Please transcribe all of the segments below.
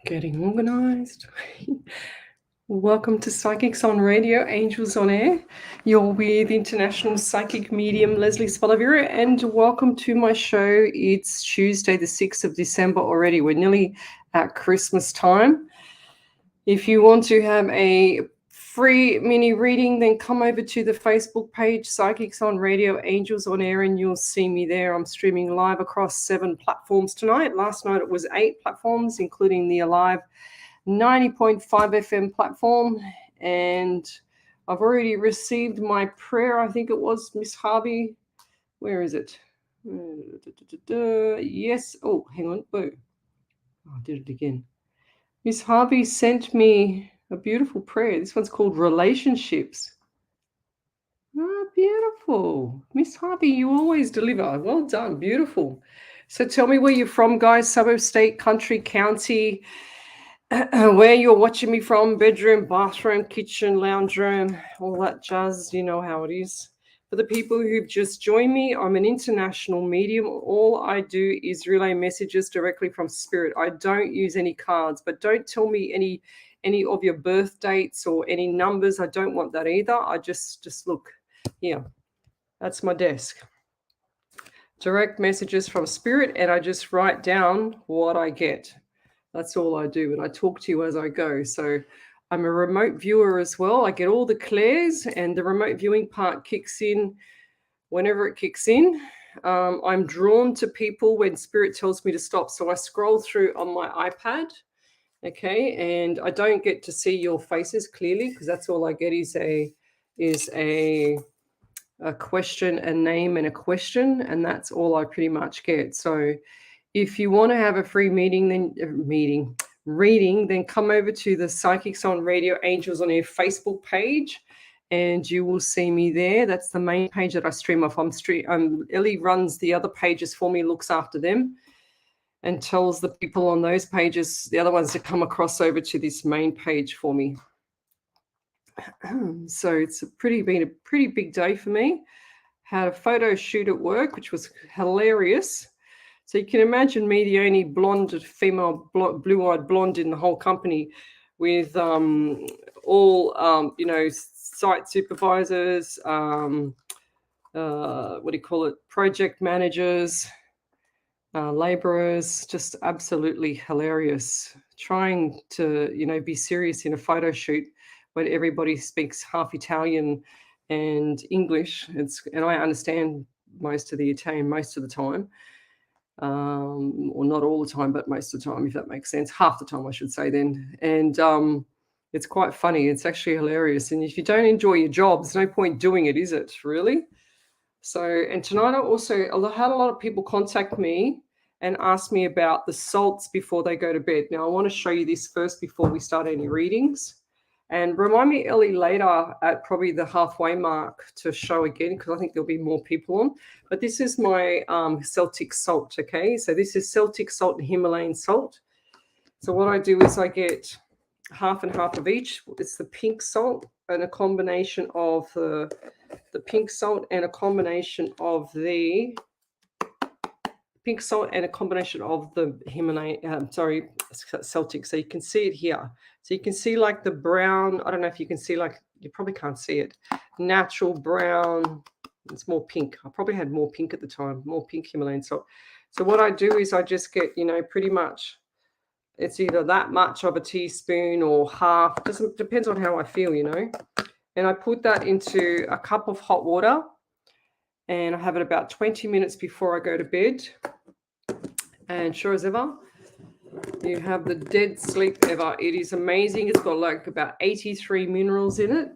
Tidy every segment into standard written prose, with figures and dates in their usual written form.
Getting organized. Welcome to Psychics on Radio, Angels on Air. You're with International Psychic Medium Lesley Spaliviero, and welcome to my show. It's Tuesday, the 6th of December already. We're nearly at Christmas time. If you want to have a free mini reading, then come over to the Facebook page, Psychics on Radio, Angels on Air, and you'll see me there. I'm streaming live across 7 platforms tonight. Last night it was 8 platforms, including the Alive 90.5 FM platform. And I've already received my prayer. I think it was Miss Harvey. Where is it? Yes. Oh, hang on. Oh, I did it again. Miss Harvey sent me a beautiful prayer. This one's called Relationships. Ah, beautiful. Miss Harvey, you always deliver. Well done. Beautiful. So tell me where you're from, guys. Suburb, state, country, county, where you're watching me from. Bedroom, bathroom, kitchen, lounge room, all that jazz. You know how it is. For the people who've just joined me, I'm an international medium. All I do is relay messages directly from spirit. I don't use any cards, but don't tell me any of your birth dates or any numbers. I don't want that either. I just look here. That's my desk. Direct messages from spirit, and I just write down what I get. That's all I do, and I talk to you as I go. So I'm a remote viewer as well. I get all the clairs, and the remote viewing part kicks in whenever it kicks in. I'm drawn to people when spirit tells me to stop. So I scroll through on my iPad, okay, and I don't get to see your faces clearly because that's all I get is a question, a name, and a question, and that's all I pretty much get. So if you want to have a free reading, then come over to the Psychics on Radio, Angels on Air Facebook page, and you will see me there. That's the main page that I stream off. Ellie runs the other pages for me, looks after them, and tells the people on those pages, the other ones, to come across over to this main page for me. So it's been a pretty big day for me. Had a photo shoot at work, which was hilarious. So you can imagine me, the only blonde female, blue-eyed blonde in the whole company, with all site supervisors, project managers, laborers, just absolutely hilarious. Trying to be serious in a photo shoot when everybody speaks half Italian and English. And I understand most of the Italian most of the time. Or not all the time, but most of the time, if that makes sense. Half the time, I should say then. And it's quite funny. It's actually hilarious. And if you don't enjoy your job, there's no point doing it, is it, really? So, and tonight I had a lot of people contact me and ask me about the salts before they go to bed. Now, I want to show you this first before we start any readings. And remind me, Ellie, later at probably the halfway mark to show again, because I think there'll be more people on. But this is my Celtic salt, okay? So this is Celtic salt and Himalayan salt. So what I do is I get half and half of each. It's the pink salt and a combination of the pink salt and a combination of the pink salt and a combination of the Himalayan, Celtic. So you can see it here. So you can see like the brown, I don't know if you can see, like, you probably can't see it. Natural brown, it's more pink. I probably had more pink at the time, more pink Himalayan salt. So what I do is I just get, pretty much, it's either that much of a teaspoon or half, depends on how I feel, And I put that into a cup of hot water, and I have it about 20 minutes before I go to bed. And sure as ever, you have the dead sleep ever. It is amazing. It's got like about 83 minerals in it,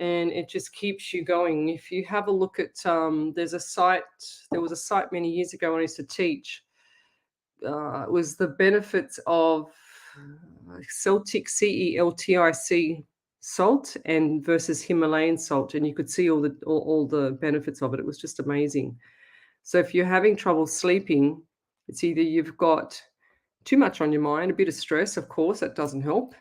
and it just keeps you going. If you have a look at, there was a site many years ago when I used to teach. It was the benefits of Celtic, CELTIC salt and versus Himalayan salt, and you could see all the benefits of it. It was just amazing. So if you're having trouble sleeping, it's either you've got too much on your mind, a bit of stress, of course, that doesn't help,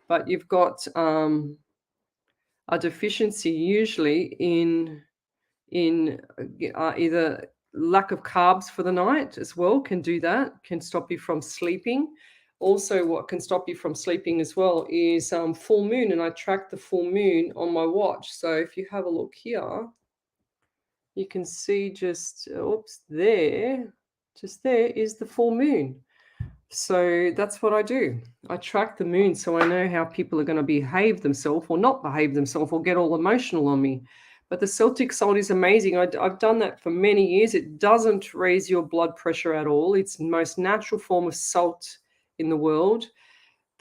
but you've got a deficiency usually in either lack of carbs for the night as well, can do that, can stop you from sleeping, Also, what can stop you from sleeping as well is full moon, and I track the full moon on my watch. So if you have a look here, you can see just, oops, there, just there is the full moon. So that's what I do. I track the moon so I know how people are going to behave themselves or not behave themselves or get all emotional on me. But the Celtic salt is amazing. I've done that for many years. It doesn't raise your blood pressure at all. It's the most natural form of salt in the world.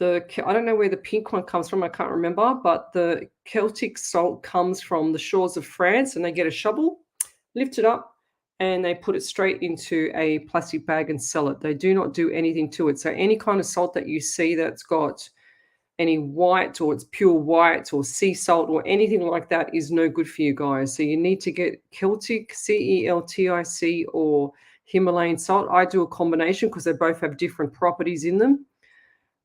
I don't know where the pink one comes from. I can't remember, but the Celtic salt comes from the shores of France, and they get a shovel, lift it up, and they put it straight into a plastic bag and sell it. They do not do anything to it. So any kind of salt that you see that's got any white or it's pure white or sea salt or anything like that is no good for you guys. So you need to get Celtic, Celtic, or Himalayan salt. I do a combination because they both have different properties in them.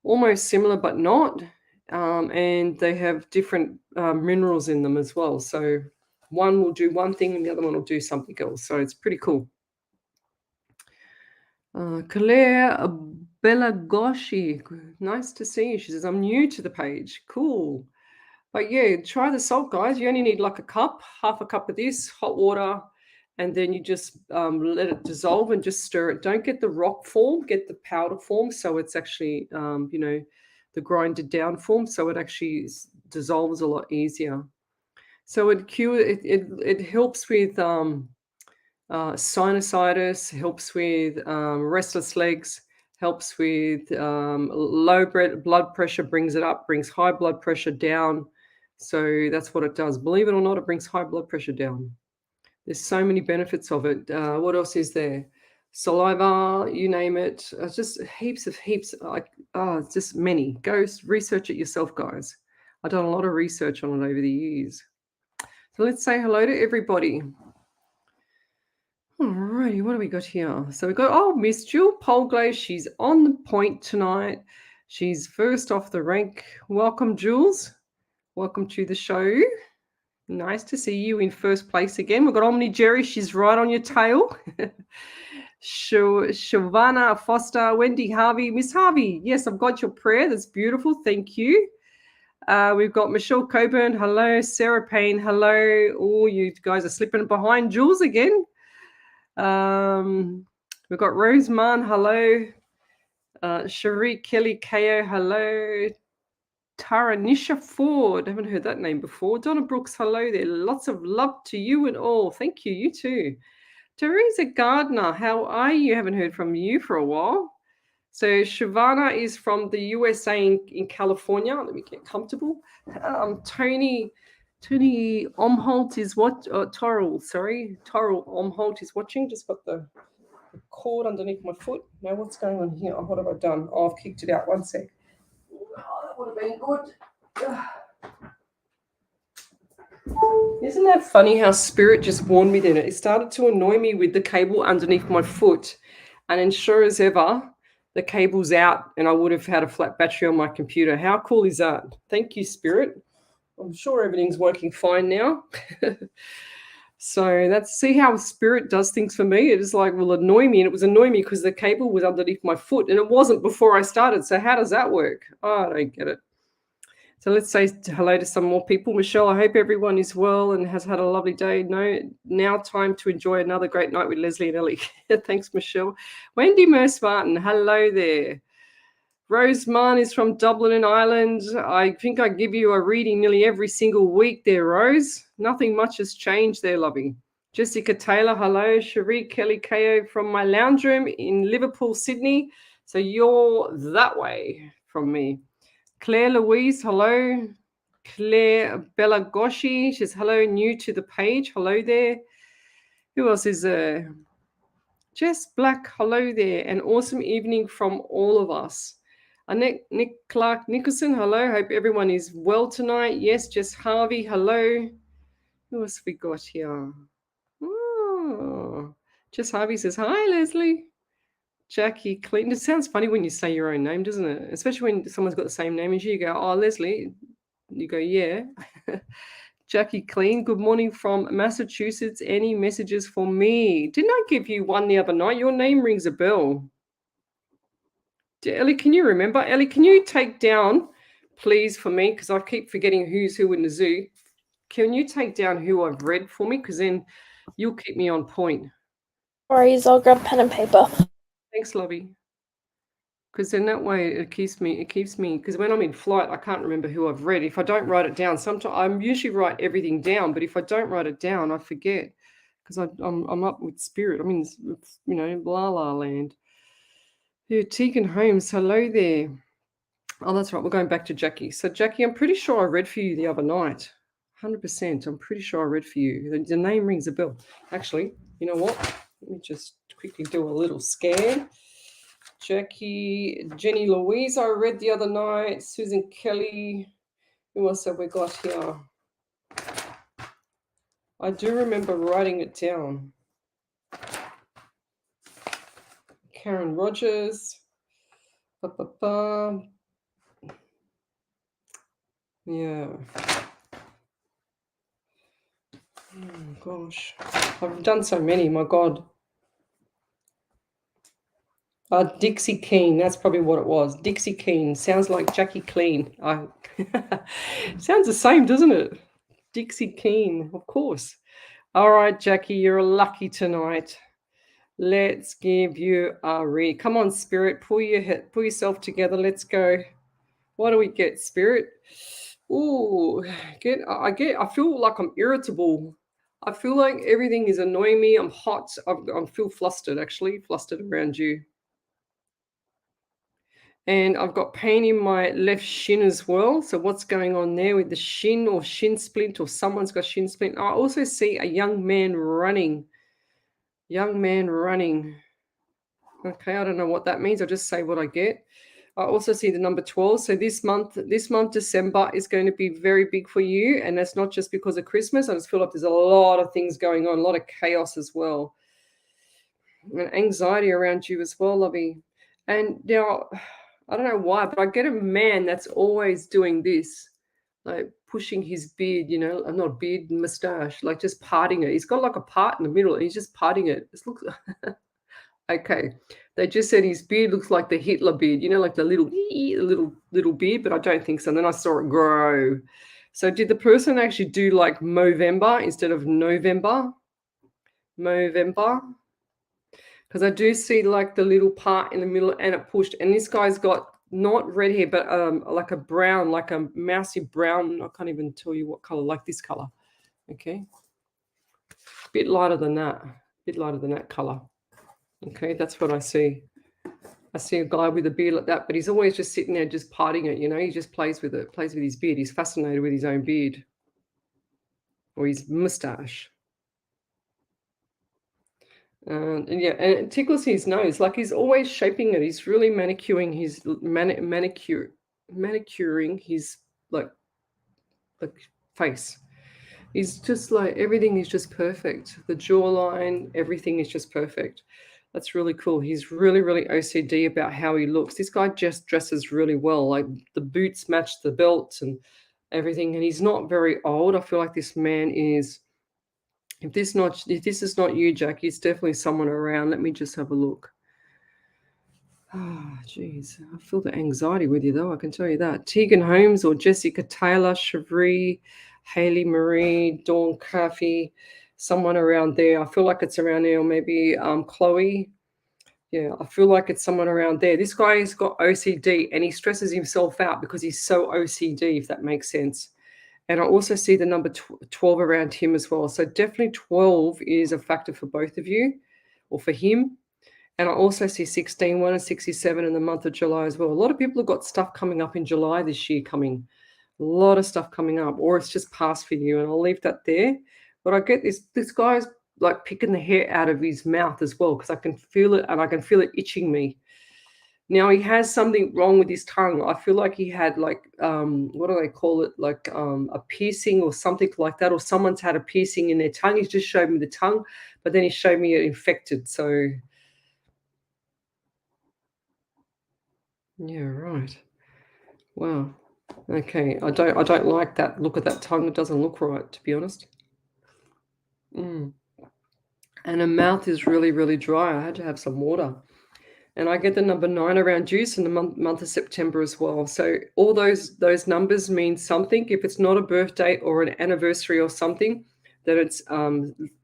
Almost similar but not, and they have different minerals in them as well. So one will do one thing and the other one will do something else. So it's pretty cool. Claire Belagoshi, nice to see you. She says, I'm new to the page. Cool. But yeah, try the salt, guys. You only need like a cup, half a cup of this, hot water, and then you just let it dissolve and just stir it. Don't get the rock form, get the powder form. So it's actually, the grinded down form. So it actually dissolves a lot easier. So it helps with sinusitis, helps with restless legs, helps with low blood pressure, brings it up, brings high blood pressure down. So that's what it does. Believe it or not, it brings high blood pressure down. There's so many benefits of it. What else is there? Saliva, you name it. Just heaps. Like, it's just many. Go research it yourself, guys. I've done a lot of research on it over the years. So let's say hello to everybody. Alrighty, what do we got here? So we got, Miss Jill Polglaze. She's on the point tonight. She's first off the rank. Welcome, Jules. Welcome to the show. Nice to see you in first place again. We've got Omni Jerry. She's right on your tail. Shavana Foster, Wendy Harvey. Miss Harvey, yes, I've got your prayer. That's beautiful. Thank you. We've got Michelle Coburn. Hello. Sarah Payne. Hello. Oh, you guys are slipping behind Jules again. We've got Rose Mann. Hello. Cherie Kelly Ko. Hello. Taranisha Ford. I haven't heard that name before. Donna Brooks, hello there. Lots of love to you and all. Thank you. You too. Teresa Gardner, how are you? Haven't heard from you for a while. So Shavana is from the USA in California. Let me get comfortable. Tony Omholt is what? Torrell Omholt is watching. Just got the cord underneath my foot. Now what's going on here? What have I done? I've kicked it out. One sec. That would have been good. Isn't that funny how Spirit just warned me then? It started to annoy me with the cable underneath my foot. And then sure as ever, the cable's out and I would have had a flat battery on my computer. How cool is that? Thank you, Spirit. I'm sure everything's working fine now. So see how Spirit does things for me. It is like, will annoy me. And it was annoying me because the cable was underneath my foot and it wasn't before I started. So how does that work? I don't get it. So let's say hello to some more people. Michelle, I hope everyone is well and has had a lovely day. Now time to enjoy another great night with Leslie and Ellie. Thanks, Michelle. Wendy Merce-Martin, hello there. Rose Mann is from Dublin in Ireland. I think I give you a reading nearly every single week there, Rose. Nothing much has changed there, lovey. Jessica Taylor, hello. Cherie Kelly Ko from my lounge room in Liverpool, Sydney. So you're that way from me. Claire Louise, hello. Claire Belagoshi, she says hello, new to the page. Hello there. Who else is there? Jess Black, hello there. An awesome evening from all of us. Nick Clark Nicholson, hello. Hope everyone is well tonight. Yes, Jess Harvey, hello. Who else we got here? Oh, Jess Harvey says, hi, Leslie. Jackie Clinton. It sounds funny when you say your own name, doesn't it? Especially when someone's got the same name as you. You go, oh, Leslie. You go, yeah. Jackie Clean, good morning from Massachusetts. Any messages for me? Didn't I give you one the other night? Your name rings a bell. Ellie, can you remember? Ellie, can you take down, please, for me, because I keep forgetting who's who in the zoo. Can you take down who I've read for me? Because then you'll keep me on point. Worries, I'll grab pen and paper. Thanks, Lovey. Because then that way it keeps me, because when I'm in flight, I can't remember who I've read. If I don't write it down, sometimes I usually write everything down, but if I don't write it down, I forget because I'm up with spirit. I mean, la la land. Yeah, Tegan Holmes, hello there. Oh, that's right. We're going back to Jackie. So, Jackie, I'm pretty sure I read for you the other night. 100%. I'm pretty sure I read for you. The name rings a bell. Actually, you know what? Let me just quickly do a little scan. Jackie, Jenny Louise, I read the other night. Susan Kelly. Who else have we got here? I do remember writing it down. Karen Rogers. Yeah. Oh, gosh. I've done so many, my God. Dixie Keen, that's probably what it was. Dixie Keen sounds like Jackie Clean. Sounds the same, doesn't it? Dixie Keen, of course. All right, Jackie, you're lucky tonight. Let's give you a read. Come on, Spirit, pull yourself together. Let's go. What do we get, Spirit? Ooh, I feel like I'm irritable. I feel like everything is annoying me. I'm hot. I feel flustered, actually, flustered around you. And I've got pain in my left shin as well. So what's going on there with the shin or shin splint, or someone's got shin splint? I also see a young man running. Young man running. Okay, I don't know what that means. I'll just say what I get. I also see the number 12. So this month, December, is going to be very big for you. And that's not just because of Christmas. I just feel like there's a lot of things going on, a lot of chaos as well. And anxiety around you as well, Lovey. And now, I don't know why, but I get a man that's always doing this, like pushing his beard, not beard, mustache, like just parting it. He's got like a part in the middle, and he's just parting it. It looks okay. They just said his beard looks like the Hitler beard, like the little beard, but I don't think so. And then I saw it grow. So did the person actually do like Movember instead of November? Movember? Because I do see like the little part in the middle and it pushed. And this guy's got not red hair, but like a brown, like a mousy brown. I can't even tell you what color, like this color. Okay. A bit lighter than that. A bit lighter than that color. Okay, that's what I see. I see a guy with a beard like that, but he's always just sitting there just parting it, he just plays with it, plays with his beard. He's fascinated with his own beard or his mustache. And it tickles his nose, like he's always shaping it. He's really manicuring his manicuring his like face. He's just like everything is just perfect. The jawline, everything is just perfect. That's really cool. He's really, really OCD about how he looks. This guy just dresses really well. Like the boots match the belt and everything. And he's not very old. I feel like this man is. If this is not you, Jackie, it's definitely someone around. Let me just have a look. Oh, geez. I feel the anxiety with you, though. I can tell you that. Tegan Holmes or Jessica Taylor, Chevry, Haley Marie, Dawn Caffey, someone around there. I feel like it's around there, or maybe Chloe. Yeah, I feel like it's someone around there. This guy's got OCD and he stresses himself out because he's so OCD, if that makes sense. And I also see the number 12 around him as well. So definitely 12 is a factor for both of you or for him. And I also see 16, 1 and 67 in the month of July as well. A lot of people have got stuff coming up in July this year coming. A lot of stuff coming up, or it's just passed for you. And I'll leave that there. But I get this guy's like picking the hair out of his mouth as well because I can feel it and I can feel it itching me. Now he has something wrong with his tongue. I feel like he had like what do they call it? Like a piercing or something like that, or someone's had a piercing in their tongue. He's just showed me the tongue, but then he showed me it infected. So yeah, right. Wow. Okay. I don't like that look at that tongue. It doesn't look right, to be honest. And her mouth is really, really dry. I had to have some water. And I get the number 9 around Juice in the month of September as well. So all those numbers mean something. If it's not a birth date or an anniversary or something, then it's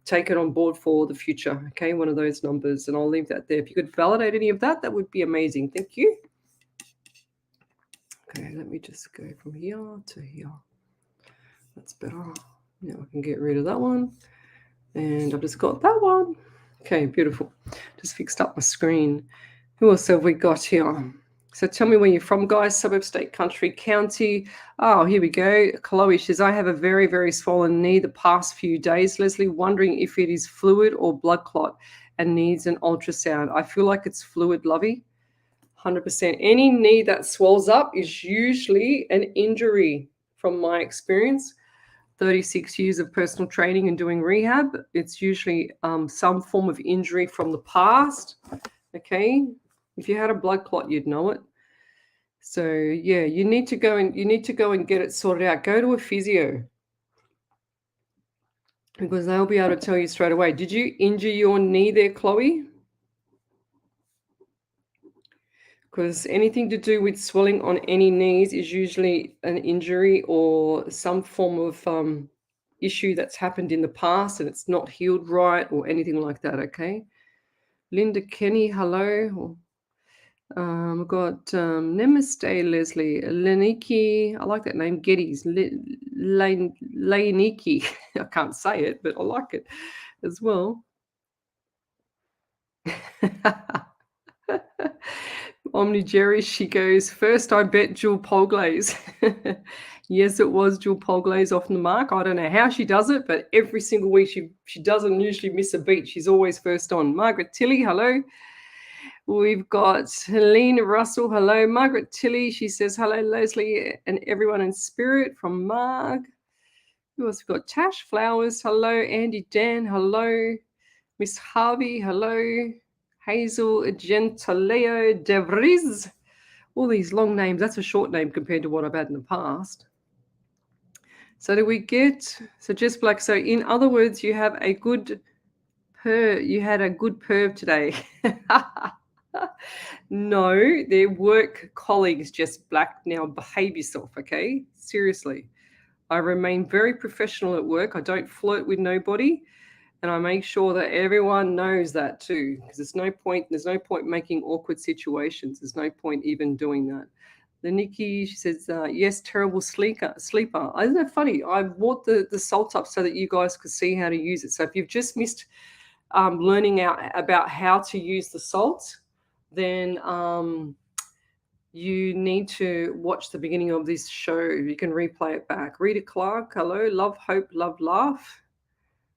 taken on board for the future. Okay, one of those numbers. And I'll leave that there. If you could validate any of that, that would be amazing. Thank you. Okay, let me just go from here to here. That's better. Now I can get rid of that one. And I've just got that one. Okay, beautiful. Just fixed up my screen. Who else have we got here? So tell me where you're from, guys. Suburb, state, country, county. Oh, here we go. Chloe says, I have a very, very swollen knee the past few days, Lesley, wondering if it is fluid or blood clot and needs an ultrasound. I feel like it's fluid, lovey. 100%. Any knee that swells up is usually an injury from my experience. 36 years of personal training and doing rehab. It's usually some form of injury from the past. Okay. If you had a blood clot, you'd know it. So yeah, you need to go and get it sorted out. Go to a physio because they'll be able to tell you straight away. Did you injure your knee there, Chloe? Because anything to do with swelling on any knees is usually an injury or some form of issue that's happened in the past and it's not healed right or anything like that, okay? Linda Kenny, hello. We've got Namaste, Lesley. Leniki, I like that name, Geddes. Leniki, I can't say it, but I like it as well. Omni Jerry, she goes, first I bet Jewel Polglaze. Yes, it was Jewel Polglaze off the mark. I don't know how she does it, but every single week she doesn't usually miss a beat. She's always first on. Margaret Tilley, hello. We've got Helene Russell, hello. Margaret Tilley, she says, hello, Lesley and everyone in spirit from Marg. Who else? We've got Tash Flowers, hello. Andy Dan, hello. Miss Harvey, hello. Hazel Gentileo De Vries. All these long names. That's a short name compared to what I've had in the past. So do we get, so just Black, so in other words, you have a good you had a good perv today. No, they're work colleagues, just Black. Now behave yourself, okay? Seriously. I remain very professional at work. I don't flirt with nobody. And I make sure that everyone knows that too, because there's no point making awkward situations. There's no point even doing that. The Nikki, she says, yes, terrible sleeper. Isn't that funny? I brought the salt up so that you guys could see how to use it. So if you've just missed learning out about how to use the salt, then you need to watch the beginning of this show. You can replay it back. Rita Clark, hello. Love, hope, love, laugh.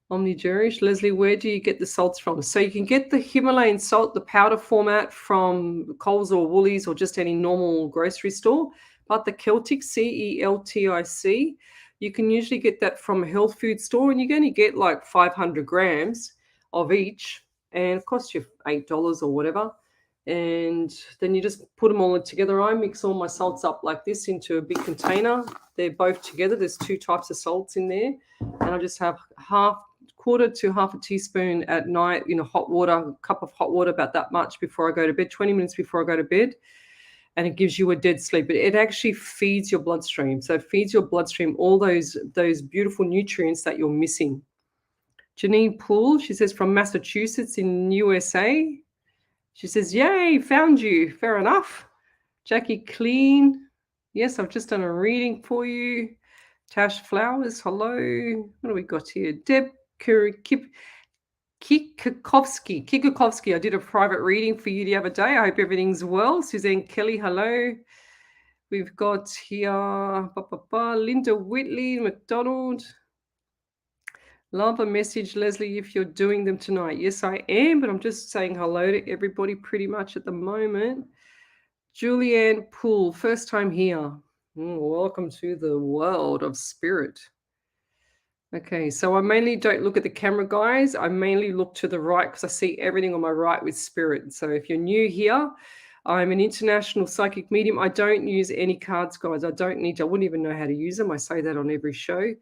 Omni Jerish, Lesley, where do you get the salts from? So you can get the Himalayan salt, the powder format, from Coles or Woolies or just any normal grocery store. But the Celtic, CELTIC, you can usually get that from a health food store, and you're going to get like 500 grams of each, and it costs you $8 or whatever. And then you just put them all together. I mix all my salts up like this into a big container. They're both together. There's 2 types of salts in there, and I just have quarter to half a teaspoon at night in a hot water, a cup of hot water, about that much before I go to bed, 20 minutes before I go to bed, and it gives you a dead sleep. But it actually feeds your bloodstream. So it feeds your bloodstream all those beautiful nutrients that you're missing. Janine Poole, she says, from Massachusetts in USA. She says, yay, found you. Fair enough. Jackie Clean, yes, I've just done a reading for you. Tash Flowers, hello. What do we got here? Deb Kikukovsky. I did a private reading for you the other day. I hope everything's well. Suzanne Kelly, hello. We've got here Linda Whitley, McDonald. Love a message, Lesley, if you're doing them tonight. Yes, I am, but I'm just saying hello to everybody pretty much at the moment. Julianne Poole, first time here. Welcome to the world of spirit. Okay, so I mainly don't look at the camera, guys. I mainly look to the right because I see everything on my right with spirit. So if you're new here, I'm an international psychic medium. I don't use any cards, guys. I wouldn't even know how to use them. I say that on every show.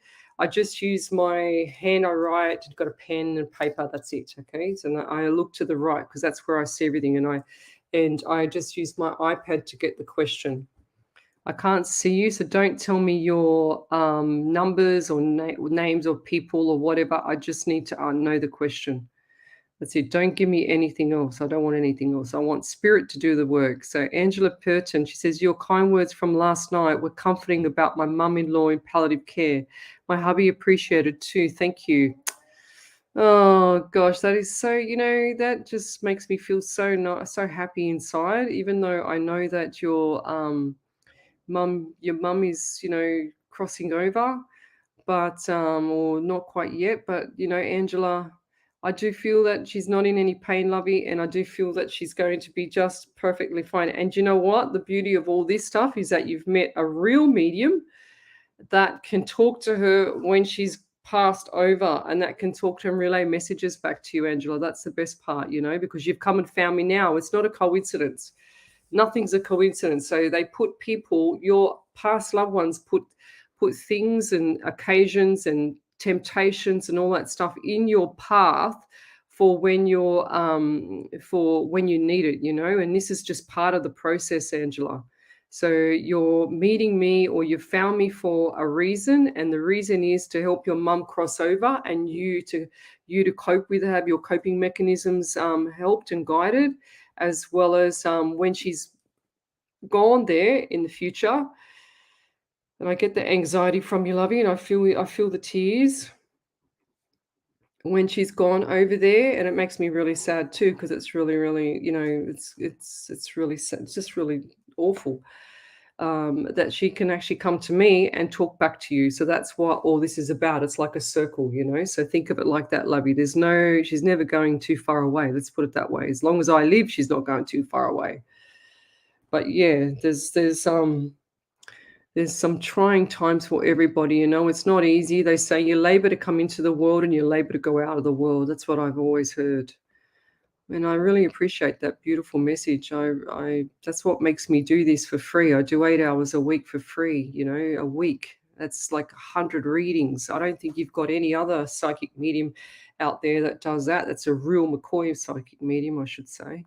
I just use my hand. I write, I've got a pen and paper. That's it. Okay, so I look to the right because that's where I see everything. And and I just used my iPad to get the question. I can't see you, so don't tell me your numbers or names of people or whatever. I just need to know the question. That's it. Don't give me anything else. I don't want anything else. I want spirit to do the work. So Angela Purton, she says, your kind words from last night were comforting about my mum-in-law in palliative care. My hubby appreciated too. Thank you. Oh gosh, that is so, that just makes me feel so so happy inside, even though I know that your mum is, crossing over, but or not quite yet, but Angela, I do feel that she's not in any pain, lovey, and I do feel that she's going to be just perfectly fine. And you know what? The beauty of all this stuff is that you've met a real medium that can talk to her when she's passed over, and that can talk to and relay messages back to you, Angela. That's the best part, because you've come and found me now. It's not a coincidence. Nothing's a coincidence. So they put people, your past loved ones put things and occasions and temptations and all that stuff in your path for when you need it, and this is just part of the process, Angela. So you're meeting me, or you found me for a reason, and the reason is to help your mum cross over, and you to cope with, have your coping mechanisms helped and guided, as well as when she's gone there in the future. And I get the anxiety from you, lovey, and I feel the tears when she's gone over there, and it makes me really sad too, because it's really, really, it's really sad. It's just really awful that she can actually come to me and talk back to you. So that's what all this is about. It's like a circle, So think of it like that, lovey. She's never going too far away. Let's put it that way. As long as I live, she's not going too far away. But yeah, there's some trying times for everybody. It's not easy. They say you labor to come into the world and you labor to go out of the world. That's what I've always heard. And I really appreciate that beautiful message. That's what makes me do this for free. I do 8 hours a week for free, a week. That's like 100 readings. I don't think you've got any other psychic medium out there that does that. That's a real McCoy psychic medium, I should say.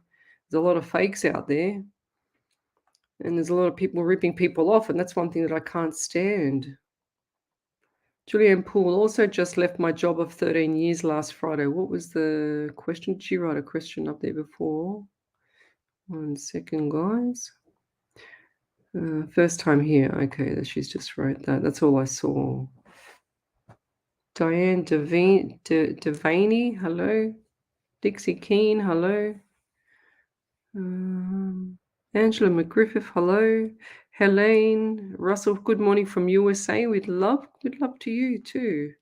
There's a lot of fakes out there. And there's a lot of people ripping people off, and that's one thing that I can't stand. Julianne Poole, also just left my job of 13 years last Friday. What was the question? Did she write a question up there before? 1 second, guys. First time here. Okay, she's just wrote that. That's all I saw. Diane Devaney, hello. Dixie Keane, hello. Angela McGriffith, hello. Helene Russell, good morning from USA. We'd love to you too.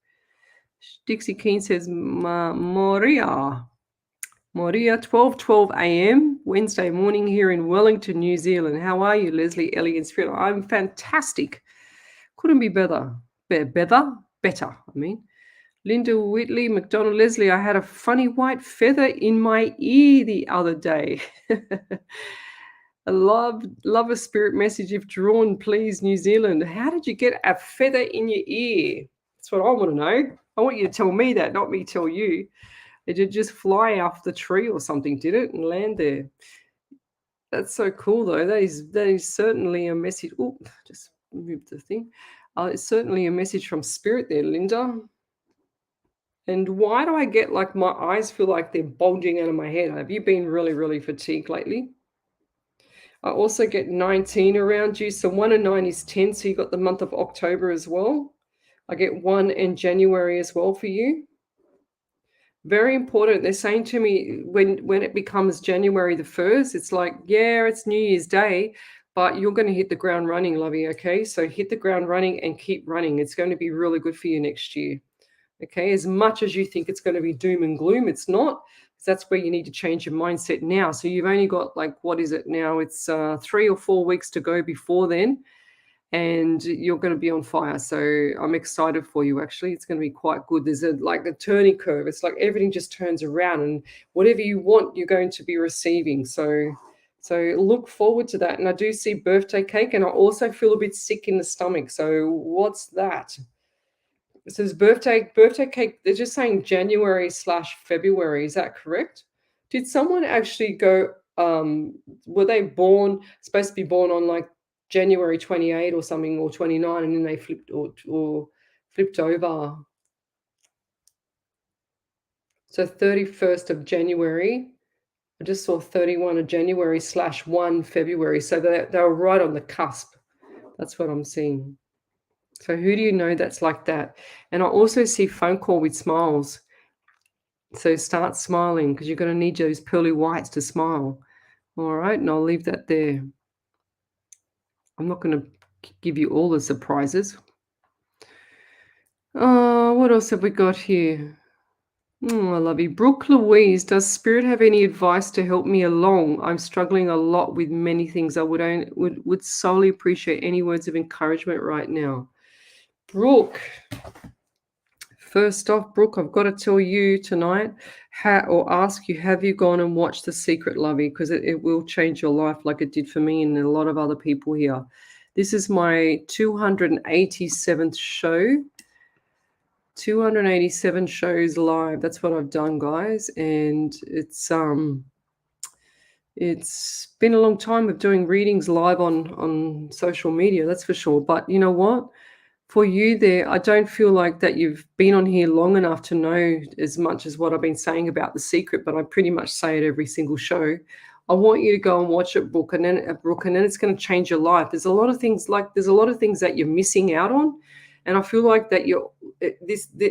Dixie Keane says, Moria, 12:12 a.m. Wednesday morning here in Wellington, New Zealand. How are you, Lesley, Ellie, and Spirit? I'm fantastic. Couldn't be better. Better, I mean. Linda Whitley, McDonald, Lesley, I had a funny white feather in my ear the other day. I love a spirit message if drawn, please, New Zealand. How did you get a feather in your ear? That's what I want to know. I want you to tell me that, not me tell you. Did it just fly off the tree or something, did it, and land there? That's so cool, though. That is certainly a message. Oh, just moved the thing. It's certainly a message from spirit there, Linda. And why do I get like my eyes feel like they're bulging out of my head? Have you been really, really fatigued lately? I also get 19 around you. So 1 and 9 is 10. So you got the month of October as well. I get 1 in January as well for you. Very important. They're saying to me when it becomes January the 1st, it's like, yeah, it's New Year's Day, but you're going to hit the ground running, lovey. Okay. So hit the ground running and keep running. It's going to be really good for you next year. Okay. As much as you think it's going to be doom and gloom, it's not. That's where you need to change your mindset now. So you've only got like, what is it now? It's 3 or 4 weeks to go before then, and you're going to be on fire. So I'm excited for you. Actually, it's going to be quite good. There's like a turning curve. It's like everything just turns around, and whatever you want, you're going to be receiving. So look forward to that. And I do see birthday cake, and I also feel a bit sick in the stomach. So what's that? It says birthday cake. They're just saying January/February. Is that correct? Did someone actually go were they supposed to be born on like January 28 or something, or 29, and then they or flipped over. So 31st of January. I just saw 31 of January / 1 February. So they were right on the cusp. That's what I'm seeing. So who do you know that's like that? And I also see phone call with smiles. So start smiling, because you're going to need those pearly whites to smile. All right, and I'll leave that there. I'm not going to give you all the surprises. What else have we got here? I love you. Brooke Louise, does Spirit have any advice to help me along? I'm struggling a lot with many things. I would solely appreciate any words of encouragement right now. Brooke, first off, Brooke, I've got to tell you tonight, or ask you, have you gone and watched The Secret, Lovey? Because it will change your life like it did for me and a lot of other people here. This is my 287th show. 287 shows live. That's what I've done, guys. And it's been a long time of doing readings live on social media, that's for sure. But you know what? For you there, I don't feel like that you've been on here long enough to know as much as what I've been saying about The Secret, but I pretty much say it every single show. I want you to go and watch it, Brooke, and then it's going to change your life. There's a lot of things that you're missing out on, and I feel like that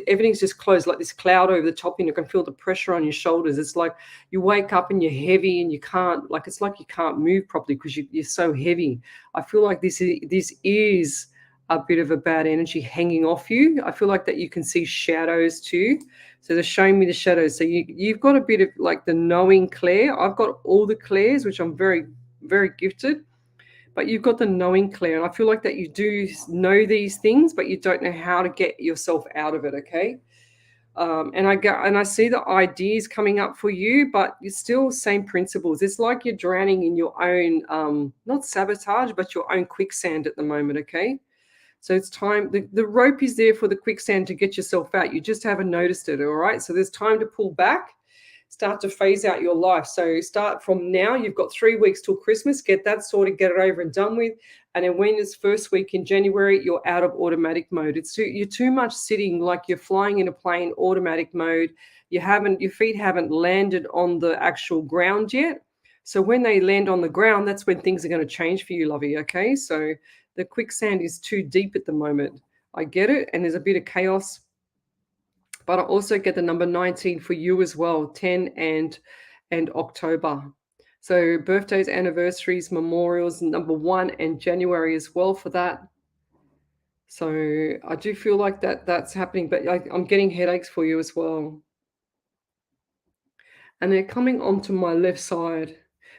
everything's just closed, like this cloud over the top, and you can feel the pressure on your shoulders. It's like you wake up and you're heavy, and you can't, like, it's like you can't move properly because you're so heavy. I feel like this is a bit of a bad energy hanging off you. I feel like that you can see shadows too. So they're showing me the shadows. So you've got a bit of like the knowing Claire. I've got all the Claires, which I'm very, very gifted. But you've got the knowing Claire. And I feel like that you do know these things, but you don't know how to get yourself out of it, okay? And I see the ideas coming up for you, but you're still same principles. It's like you're drowning in your own, not sabotage, but your own quicksand at the moment, okay? So it's time. The rope is there for the quicksand to get yourself out. You just haven't noticed it, all right? So there's time to pull back, start to phase out your life. So start from now. You've got 3 weeks till Christmas. Get that sorted, get it over and done with. And then when it's first week in January, you're out of automatic mode. You're too much sitting like you're flying in a plane, automatic mode. Your feet haven't landed on the actual ground yet. So when they land on the ground, that's when things are going to change for you, lovey, okay? So the quicksand is too deep at the moment. I get it, and there's a bit of chaos. But I also get the number 19 for you as well, 10 and October. So birthdays, anniversaries, memorials, number 1 and January as well for that. So I do feel like that's happening, but I'm getting headaches for you as well. And they're coming onto my left side.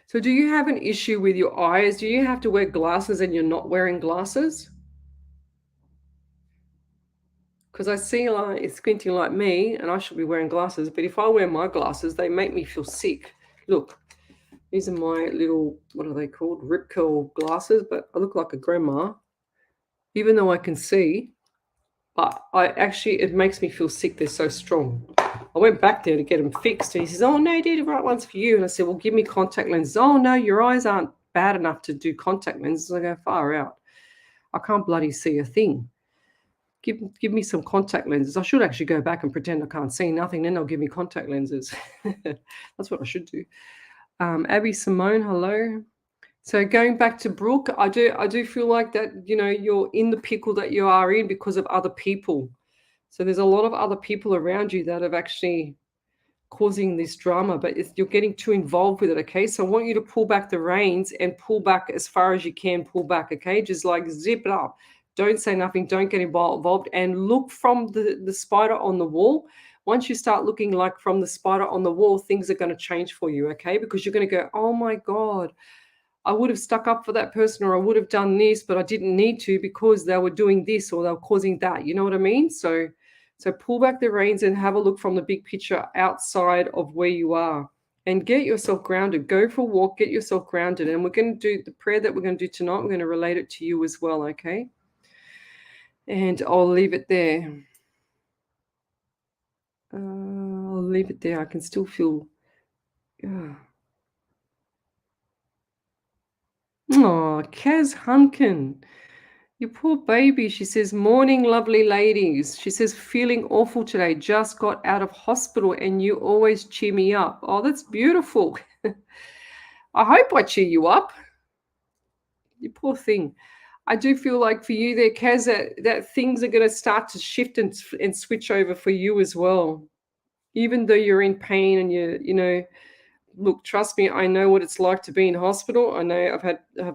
So do you have an issue with your eyes? Do you have to wear glasses and you're not wearing glasses? Because I see like it's squinting like me, and I should be wearing glasses. But if I wear my glasses, they make me feel sick. Look, these are my little, what are they called? Rip curl glasses, but I look like a grandma, even though I can see. But it makes me feel sick. They're so strong. I went back there to get them fixed, and he says, "Oh no, dear, the right one's for you." And I said, "Well, give me contact lenses." "Oh no, your eyes aren't bad enough to do contact lenses." I go, "Far out. I can't bloody see a thing. Give me some contact lenses." I should actually go back and pretend I can't see nothing. Then they'll give me contact lenses. That's what I should do. Abby Simone, hello. So going back to Brooke, I do feel like that, you're in the pickle that you are in because of other people. So there's a lot of other people around you that have actually causing this drama, but you're getting too involved with it, okay? So I want you to pull back the reins and pull back as far as you can, pull back, okay? Just like zip it up. Don't say nothing, don't get involved, and look from the spider on the wall. Once you start looking like from the spider on the wall, things are going to change for you, okay? Because you're going to go, "Oh my God, I would have stuck up for that person, or I would have done this, but I didn't need to because they were doing this or they were causing that." You know what I mean? So pull back the reins and have a look from the big picture outside of where you are and get yourself grounded. Go for a walk, get yourself grounded. And we're going to do the prayer that we're going to do tonight. We're going to relate it to you as well, okay? And I'll leave it there. I'll leave it there. I can still feel... Oh, Kaz Hunkin. You poor baby. She says, "Morning, lovely ladies." She says, "Feeling awful today. Just got out of hospital and you always cheer me up." Oh, that's beautiful. I hope I cheer you up. You poor thing. I do feel like for you there, Kaz, that things are going to start to shift and switch over for you as well. Even though you're in pain and look, trust me, I know what it's like to be in hospital. I know I've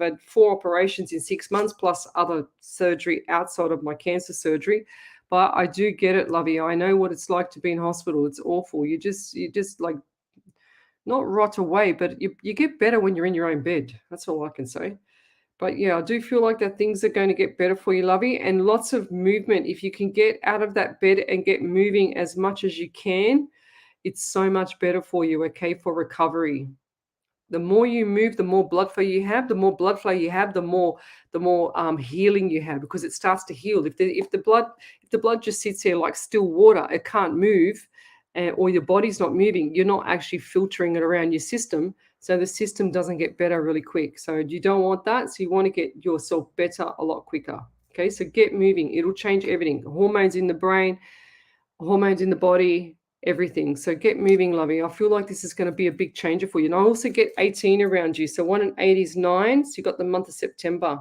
had 4 operations in 6 months plus other surgery outside of my cancer surgery. But I do get it, lovey. I know what it's like to be in hospital. It's awful. You just like not rot away, but you get better when you're in your own bed. That's all I can say. But yeah, I do feel like that things are going to get better for you, lovey, and lots of movement. If you can get out of that bed and get moving as much as you can, it's so much better for you, okay, for recovery. The more you move, the more blood flow you have. The more blood flow you have, the more healing you have because it starts to heal. If the blood just sits there like still water, it can't move, or your body's not moving. You're not actually filtering it around your system, so the system doesn't get better really quick. So you don't want that. So you want to get yourself better a lot quicker. Okay, so get moving. It'll change everything. Hormones in the brain, hormones in the body, everything. So get moving, lovey. I feel like this is going to be a big changer for you. And I also get 18 around you. So 1 and 8 is 9. So you got the month of September.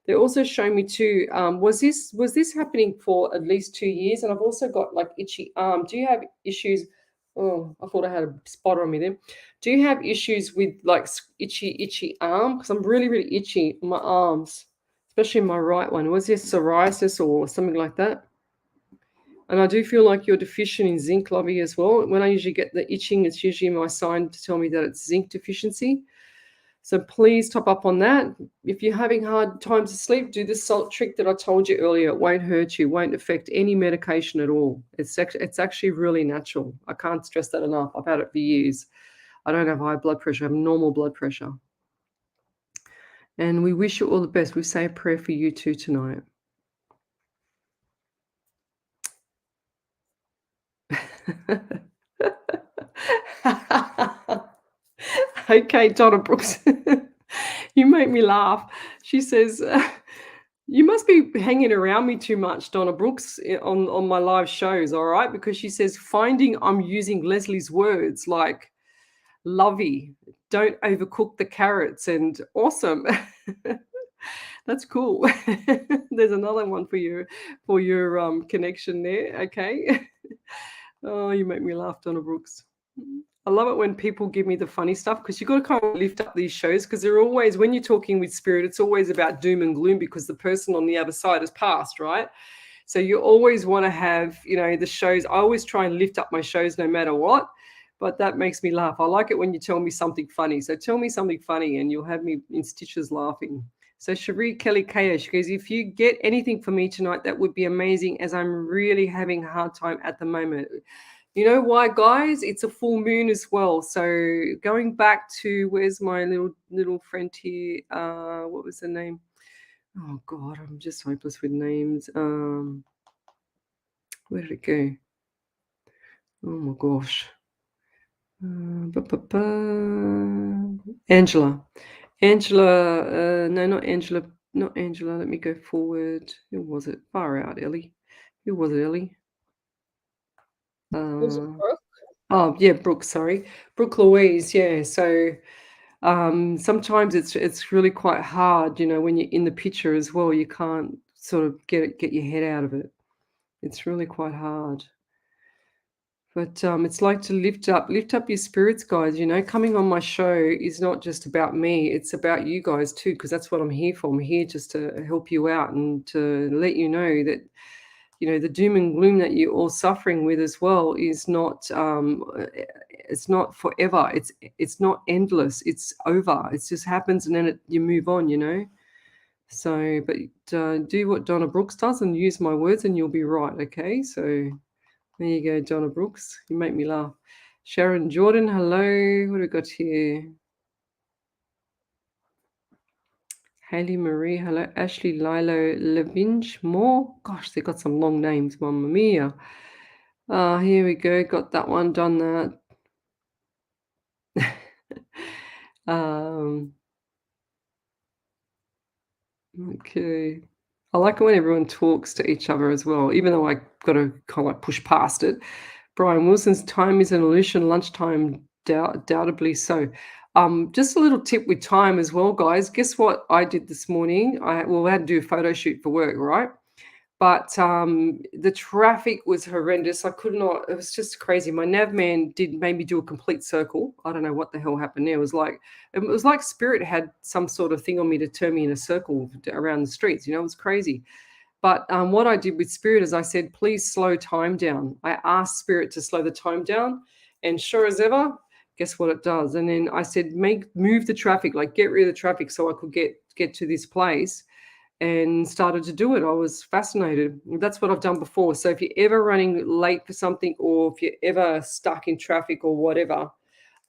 They're also showing me too. Was this happening for at least 2 years? And I've also got like itchy arm. Do you have issues? Oh, I thought I had a spot on me there. Do you have issues with like itchy arm? Because I'm really, really itchy on my arms, especially my right one. Was there psoriasis or something like that? And I do feel like you're deficient in zinc, lovey, as well. When I usually get the itching, it's usually my sign to tell me that it's zinc deficiency. So please top up on that. If you're having hard times to sleep, do the salt trick that I told you earlier. It won't hurt you, won't affect any medication at all. It's actually really natural. I can't stress that enough. I've had it for years. I don't have high blood pressure. I have normal blood pressure. And we wish you all the best. We say a prayer for you too tonight. Okay, Donna Brooks. You make me laugh. She says, "You must be hanging around me too much, Donna Brooks, on my live shows, all right?" Because she says, "Finding I'm using Leslie's words like lovey, don't overcook the carrots, and awesome." That's cool. There's another one for your connection there, okay? Oh, you make me laugh, Donna Brooks. I love it when people give me the funny stuff because you've got to kind of lift up these shows because they're always, when you're talking with spirit, it's always about doom and gloom because the person on the other side has passed, right? So you always want to have, the shows. I always try and lift up my shows no matter what, but that makes me laugh. I like it when you tell me something funny. So tell me something funny and you'll have me in stitches laughing. So Cherie Kelly Kaya, she goes, "If you get anything for me tonight, that would be amazing as I'm really having a hard time at the moment." You know why, guys? It's a full moon as well. So going back to where's my little friend here? What was the name? Oh God, I'm just hopeless with names. Where did it go? Oh my gosh. Angela. Angela. No, not Angela. Not Angela. Let me go forward. Who was it? Far out, Ellie. Who was it, Ellie? Was it Uh, Brooke? oh yeah, Brooke. Sorry, Brooke Louise. Yeah. So sometimes it's really quite hard, when you're in the picture as well. You can't sort of get your head out of it. It's really quite hard. But it's like to lift up your spirits, guys. Coming on my show is not just about me; it's about you guys too, because that's what I'm here for. I'm here just to help you out and to let you know that the doom and gloom that you're all suffering with as well is not it's not forever. It's not endless. It's over. It just happens and then you move on. So, but do what Donna Brooks does and use my words and you'll be right. Okay. So there you go, Donna Brooks. You make me laugh. Sharon Jordan, hello. What do we got here? Haley Marie, hello. Ashley Lilo Levinge Moore. Gosh, they got some long names, Mamma Mia. Here we go. Got that one, done that. um, Okay. I like it when everyone talks to each other as well, even though I gotta kinda like push past it. Brian Wilson's time is an illusion, lunchtime doubtably so. Just a little tip with time as well, guys. Guess what I did this morning? I had to do a photo shoot for work, right? But, the traffic was horrendous. I could not it was just crazy. My nav man made me do a complete circle. I don't know what the hell happened there. It was like spirit had some sort of thing on me to turn me in a circle around the streets, it was crazy. But, what I did with spirit is I said, "Please slow time down." I asked spirit to slow the time down, and sure as ever, guess what it does? And then I said, "Move the traffic, like, get rid of the traffic so I could get to this place." And started to do it. I was fascinated. That's what I've done before. So if you're ever running late for something or if you're ever stuck in traffic or whatever,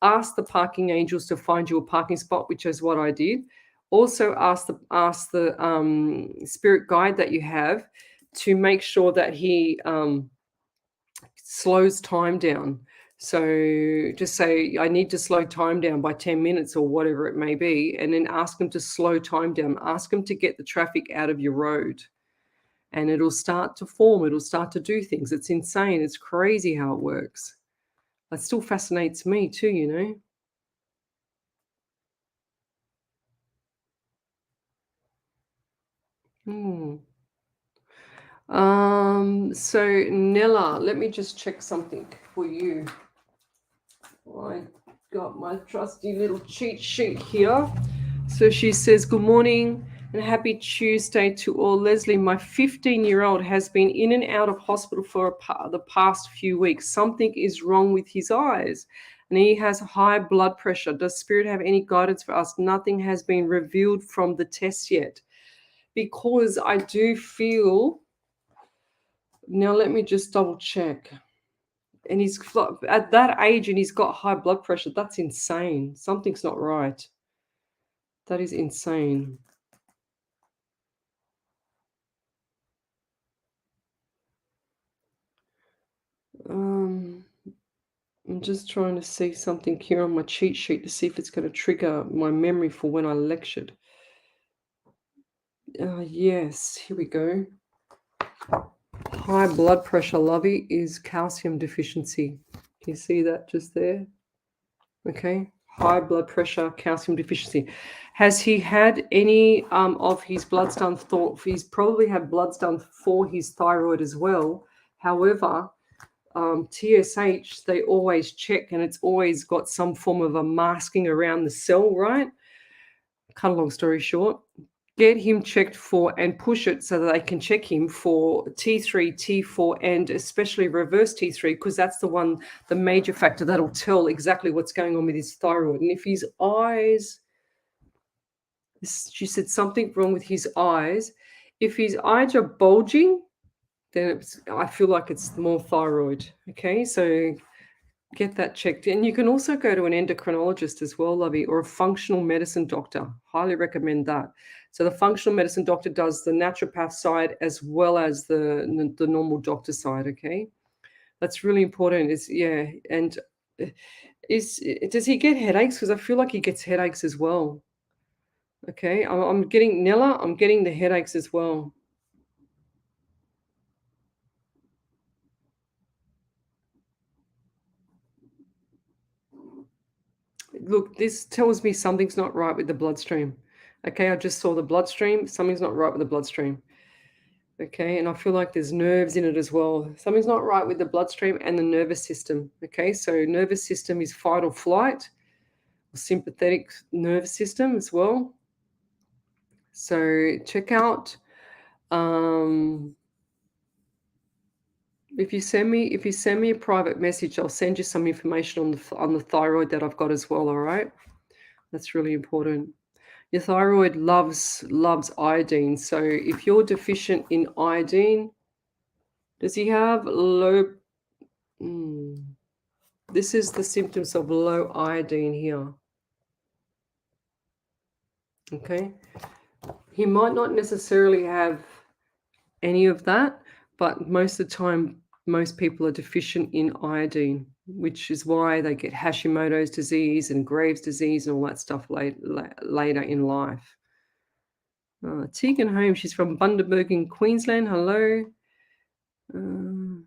ask the parking angels to find you a parking spot, which is what I did. Also ask the spirit guide that you have to make sure that he slows time down. So just say, I need to slow time down by 10 minutes or whatever it may be, and then ask them to slow time down. Ask them to get the traffic out of your road and it'll start to form. It'll start to do things. It's insane. It's crazy how it works. It still fascinates me too. Hmm. So Nella, let me just check something for you. I got my trusty little cheat sheet here. So she says, "Good morning and happy Tuesday to all. Leslie, my 15-year-old has been in and out of hospital for the past few weeks. Something is wrong with his eyes and he has high blood pressure. Does Spirit have any guidance for us? Nothing has been revealed from the test yet." Because I do feel, now let me just double check. And he's at that age and he's got high blood pressure. That's insane. Something's not right. That is insane. Um, I'm just trying to see something here on my cheat sheet to see if it's going to trigger my memory for when I lectured. Yes, here we go. High blood pressure, lovey, is calcium deficiency. Can you see that just there? Okay, high blood pressure, calcium deficiency. Has he had any of his bloods done? He's probably had bloods done for his thyroid as well. However, TSH, they always check and it's always got some form of a masking around the cell, right? Cut a long story short, get him checked for and push it so that they can check him for T3, T4, and especially reverse T3, because that's the major factor that'll tell exactly what's going on with his thyroid. And if his eyes, she said something wrong with his eyes. If his eyes are bulging, then I feel like it's more thyroid. Okay, so get that checked. And you can also go to an endocrinologist as well, lovey, or a functional medicine doctor. Highly recommend that. So the functional medicine doctor does the naturopath side as well as the normal doctor side, okay? That's really important. And uh, is does he get headaches? Because I feel like he gets headaches as well. Okay, I'm getting Nella, I'm getting the headaches as well. Look, this tells me something's not right with the bloodstream. Okay, I just saw the bloodstream. Something's not right with the bloodstream. Okay, and I feel like there's nerves in it as well. Something's not right with the bloodstream and the nervous system. Okay, so nervous system is fight or flight, sympathetic nervous system as well. So check out. Um, if you send me a private message, I'll send you some information on the thyroid that I've got as well. All right, that's really important. Your thyroid loves iodine. So if you're deficient in iodine, does he have low? This is the symptoms of low iodine here. Okay, he might not necessarily have any of that, but most of the time, most people are deficient in iodine, which is why they get Hashimoto's disease and Graves' disease and all that stuff later in life. Tegan Holmes, she's from Bundaberg in Queensland. Hello. Oh,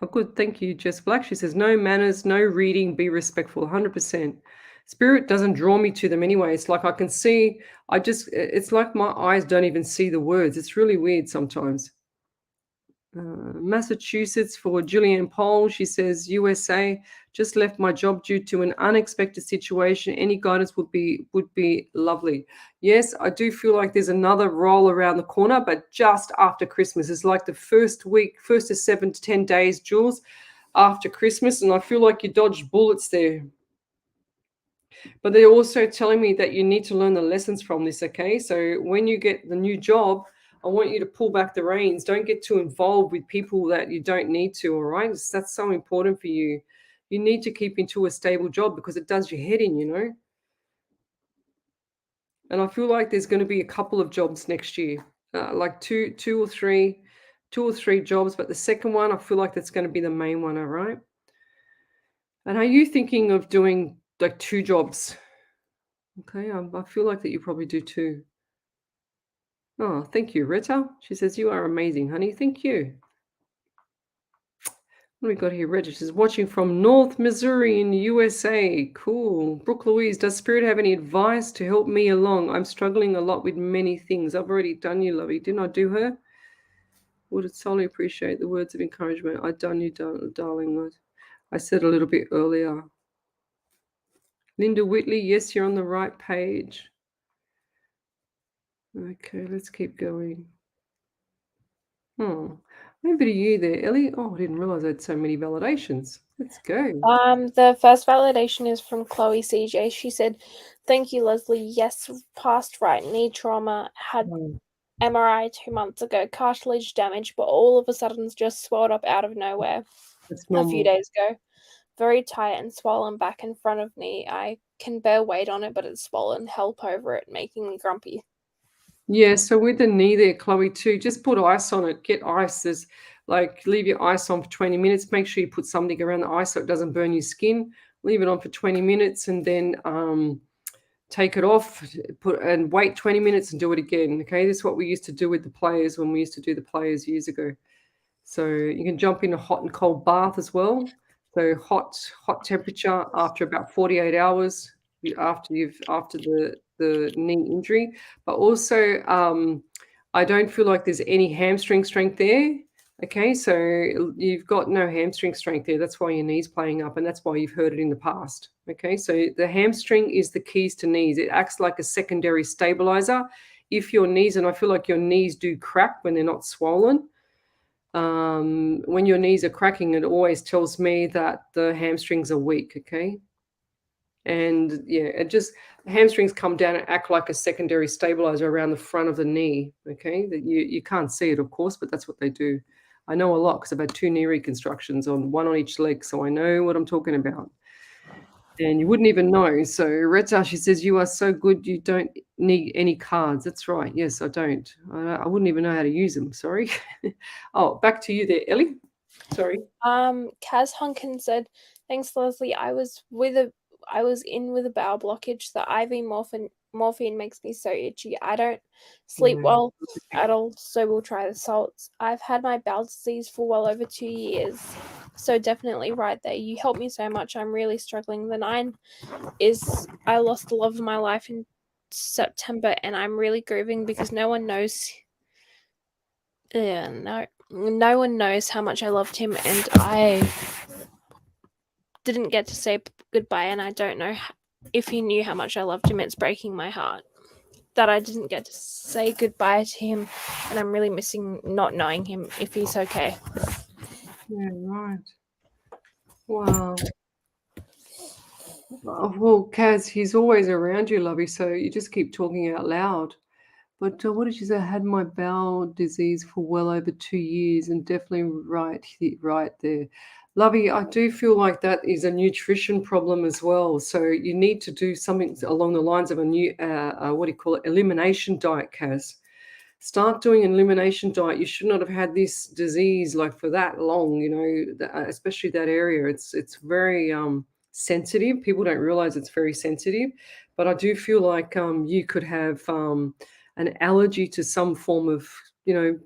good. Thank you, Jess Black. She says, no manners, no reading, be respectful. 100%. Spirit doesn't draw me to them anyway. It's like I can see, it's like my eyes don't even see the words. It's really weird sometimes. Massachusetts for Julianne Poll. She says, USA, just left my job due to an unexpected situation. Any guidance would be lovely. Yes, I do feel like there's another role around the corner, but just after Christmas. It's like the first week, first to 7 to 10 days, Jules, after Christmas, and I feel like you dodged bullets there. But they're also telling me that you need to learn the lessons from this, okay? So when you get the new job, I want you to pull back the reins. Don't get too involved with people that you don't need to, all right? That's so important for you. You need to keep into a stable job because it does your head in, you know? And I feel like there's going to be a couple of jobs next year, like two or three jobs. But the second one, I feel like that's going to be the main one, all right? And are you thinking of doing like 2 jobs? Okay, I feel like that you probably do too. Oh, thank you, Rita. She says, you are amazing, honey. Thank you. What do we got here? Rita says, watching from North Missouri in the USA. Cool. Brooke Louise, does Spirit have any advice to help me along? I'm struggling a lot with many things. I've already done you, lovey. Didn't I do her? Would solely appreciate the words of encouragement. I done you, darling. I said a little bit earlier. Linda Whitley, yes, you're on the right page. Okay, let's keep going. Oh, over to you there, Ellie. Oh, I didn't realize I had so many validations. Let's go. The first validation is from Chloe CJ. She said, "Thank you, Leslie. Yes, past right knee trauma. Had Oh, MRI 2 months ago. Cartilage damage, but all of a sudden just swelled up out of nowhere that's a few normal. days ago. Very tight and swollen back in front of me. I can bear weight on it, but it's swollen. Help over it, making me grumpy." Yeah, so with the knee there, Chloe, too, just put ice on it. Get ice. There's like leave your ice on for 20 minutes. Make sure you put something around the ice so it doesn't burn your skin. Leave it on for 20 minutes and then take it off, and wait 20 minutes and do it again. Okay, this is what we used to do with the players when we used to do the players years ago. So you can jump in a hot and cold bath as well. So hot temperature after about 48 hours after the knee injury. But also, I don't feel like there's any hamstring strength there. Okay, so you've got no hamstring strength there. That's why your knee's playing up, and that's why you've heard it in the past. Okay, so the hamstring is the keys to knees. It acts like a secondary stabilizer. If your knees, and I feel like your knees do crack when they're not swollen, when your knees are cracking, it always tells me that the hamstrings are weak, okay? And yeah, hamstrings come down and act like a secondary stabilizer around the front of the knee, okay? That you can't see it, of course, but that's what they do. I know a lot because I've had 2 knee reconstructions, one on each leg, so I know what I'm talking about. And you wouldn't even know. So Retta, she says, you are so good, you don't need any cards. That's right. Yes, I don't. I wouldn't even know how to use them. Sorry. Oh, back to you there, Ellie. Sorry. Kaz Hunkin said, "Thanks, Leslie. I was in with a bowel blockage. The IV morphine makes me so itchy. I don't sleep Yeah. well at all, so we'll try the salts. I've had my bowel disease for well over 2 years, so definitely right there. You helped me so much. I'm really struggling. The 9 is I lost the love of my life in September, and I'm really grieving because no one knows. No one knows how much I loved him, and I didn't get to say goodbye, and I don't know if he knew how much I loved him. It's breaking my heart that I didn't get to say goodbye to him, and I'm really missing not knowing him, if he's okay." Yeah, right. Wow. Well, Kaz, he's always around you, lovey, so you just keep talking out loud. But what did you say? I had my bowel disease for well over 2 years, and definitely right there. Lovey, I do feel like that is a nutrition problem as well. So you need to do something along the lines of a new, what do you call it, elimination diet, Kaz. Start doing an elimination diet. You should not have had this disease like for that long, you know, especially that area. It's very sensitive. People don't realize it's very sensitive, but I do feel like you could have an allergy to some form of,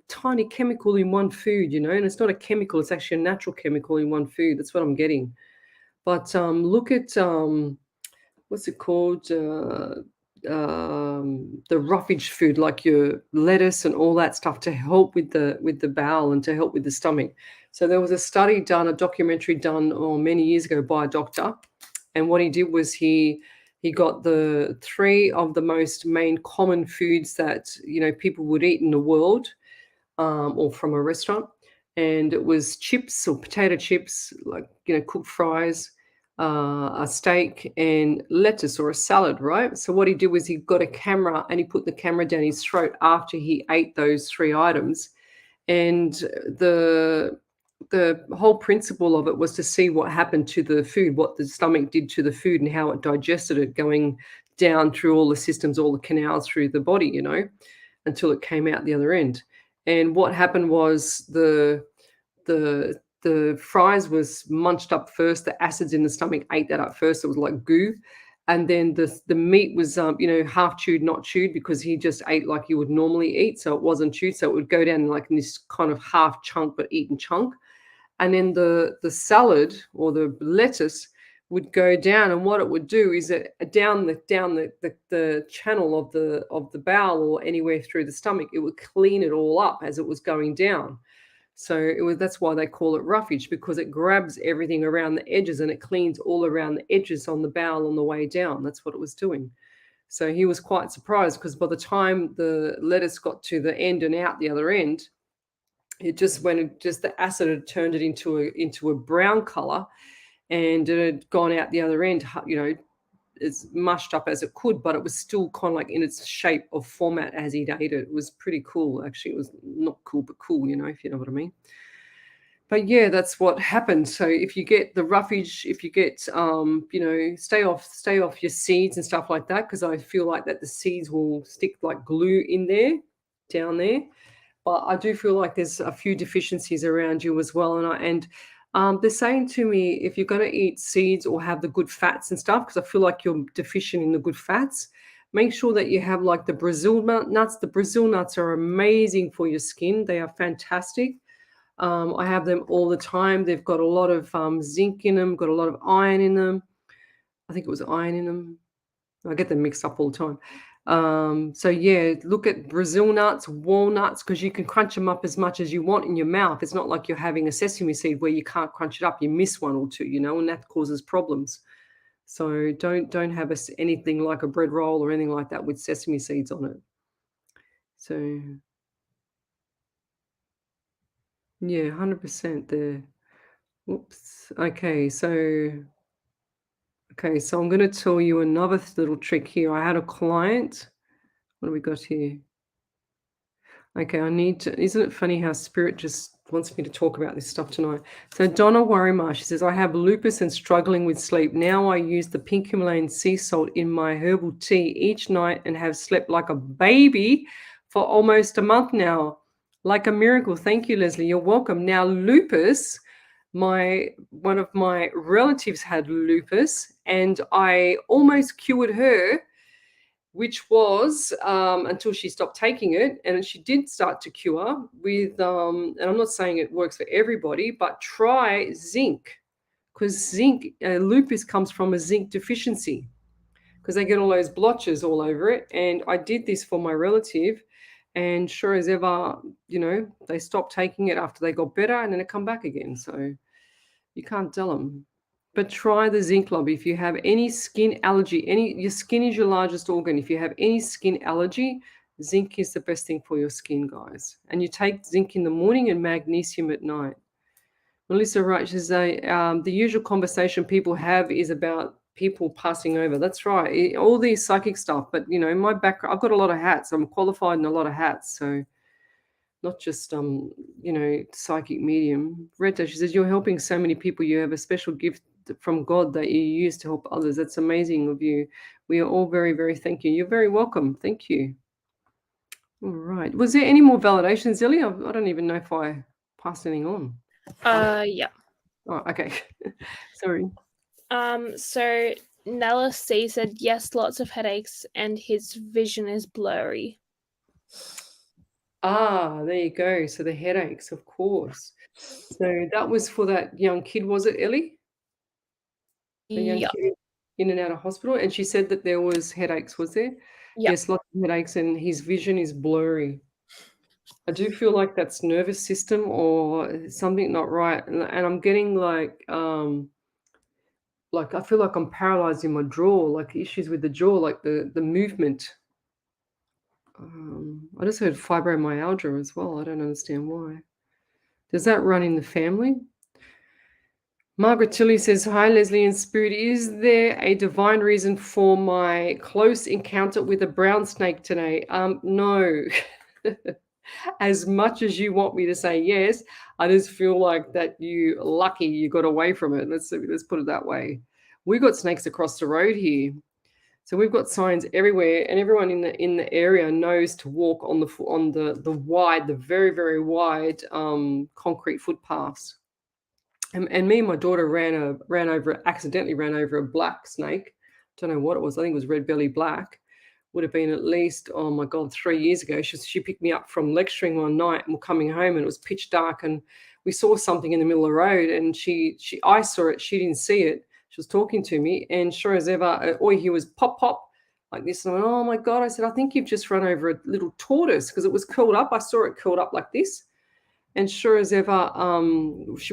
tiny chemical in one food, and it's not a chemical, it's actually a natural chemical in one food. That's what I'm getting. But look at what's it called? The roughage food, like your lettuce and all that stuff, to help with the bowel and to help with the stomach. So there was a study done, a documentary done many years ago by a doctor, and what he did was he got the three of the most main common foods that people would eat in the world, or from a restaurant, and it was chips or potato chips, like cooked fries, a steak, and lettuce or a salad, right? So what he did was he got a camera and he put the camera down his throat after he ate those three items, and the whole principle of it was to see what happened to the food, what the stomach did to the food, and how it digested it, going down through all the systems, all the canals through the body, until it came out the other end. And what happened was the fries was munched up first. The acids in the stomach ate that up first. It was like goo. And then the meat was half chewed, not chewed, because he just ate like you would normally eat, so it wasn't chewed. So it would go down like in this kind of half chunk but eaten chunk. And then the salad or the lettuce would go down, and what it would do is that down the channel of the bowel or anywhere through the stomach, it would clean it all up as it was going down. So that's why they call it roughage, because it grabs everything around the edges and it cleans all around the edges on the bowel on the way down. That's what it was doing. So he was quite surprised, because by the time the lettuce got to the end and out the other end, the acid had turned it into a brown color, and it had gone out the other end, as mushed up as it could, but it was still kind of like in its shape of format as he'd ate it. It was pretty cool, actually. It was not cool, but cool, if you know what I mean. But yeah, that's what happened. So if you get the roughage, if you get, stay off your seeds and stuff like that, because I feel like that the seeds will stick like glue in there, down there. But I do feel like there's a few deficiencies around you as well, and they're saying to me, if you're going to eat seeds or have the good fats and stuff, because I feel like you're deficient in the good fats, make sure that you have like the Brazil nuts. The Brazil nuts are amazing for your skin. They are fantastic. I have them all the time. They've got a lot of zinc in them, got a lot of iron in them. I think it was iron in them. I get them mixed up all the time. So yeah, look at Brazil nuts, walnuts, because you can crunch them up as much as you want in your mouth. It's not like you're having a sesame seed where you can't crunch it up. You miss one or two, and that causes problems. So don't have anything like a bread roll or anything like that with sesame seeds on it. So yeah, 100% there. Whoops. Okay, so I'm going to tell you another little trick here. I had a client. What do we got here? Okay, isn't it funny how spirit just wants me to talk about this stuff tonight? So Donna Warrimar, she says, I have lupus and struggling with sleep. Now I use the pink Himalayan sea salt in my herbal tea each night and have slept like a baby for almost a month now. Like a miracle. Thank you, Lesley. You're welcome. Now, lupus, one of my relatives had lupus, and I almost cured her, which was until she stopped taking it, and she did start to cure with, and I'm not saying it works for everybody, but try zinc, because zinc, lupus comes from a zinc deficiency, because they get all those blotches all over it. And I did this for my relative, and sure as ever, they stopped taking it after they got better, and then it come back again. So you can't tell them. But try the zinc lobby. If you have any skin allergy, your skin is your largest organ. If you have any skin allergy, zinc is the best thing for your skin, guys. And you take zinc in the morning and magnesium at night. Melissa Wright says, the usual conversation people have is about people passing over. That's right. All these psychic stuff. But, my background, I've got a lot of hats. I'm qualified in a lot of hats. So not just psychic medium. Rita, she says, you're helping so many people. You have a special gift from God that you use to help others. That's amazing of you. We are all very, very thank you. You're very welcome. Thank you. All right. Was there any more validation, Zilly? I don't even know if I passed anything on. Yeah. Oh, okay. Sorry. So Nella C said yes, lots of headaches, and his vision is blurry. Ah, there you go. So the headaches, of course. So that was for that young kid, was it, Ellie? The young Yeah. kid in and out of hospital, and she said that there was headaches, was there? Yeah. Yes, lots of headaches, and his vision is blurry. I do feel like that's nervous system or something not right, and I'm getting like I feel like I'm paralyzed in my jaw, like issues with the jaw, like the movement. I just heard fibromyalgia as well. I don't understand why. Does that run in the family? Margaret Tilly says, "Hi, Leslie and Spirit. Is there a divine reason for my close encounter with a brown snake today?" No. As much as you want me to say yes, I just feel like that you lucky you got away from it. Let's put it that way. We got snakes across the road here. So we've got signs everywhere, and everyone in the area knows to walk on the very very wide concrete footpaths. And me and my daughter accidentally ran over a black snake. Don't know what it was. I think it was red belly black. Would have been at least, oh my God, 3 years ago. She picked me up from lecturing one night and we're coming home and it was pitch dark and we saw something in the middle of the road and I saw it, she didn't see it. She was talking to me and sure as ever, all you hear was pop, pop like this. And I went, oh my God. I said, I think you've just run over a little tortoise because it was curled up. I saw it curled up like this. And sure as ever,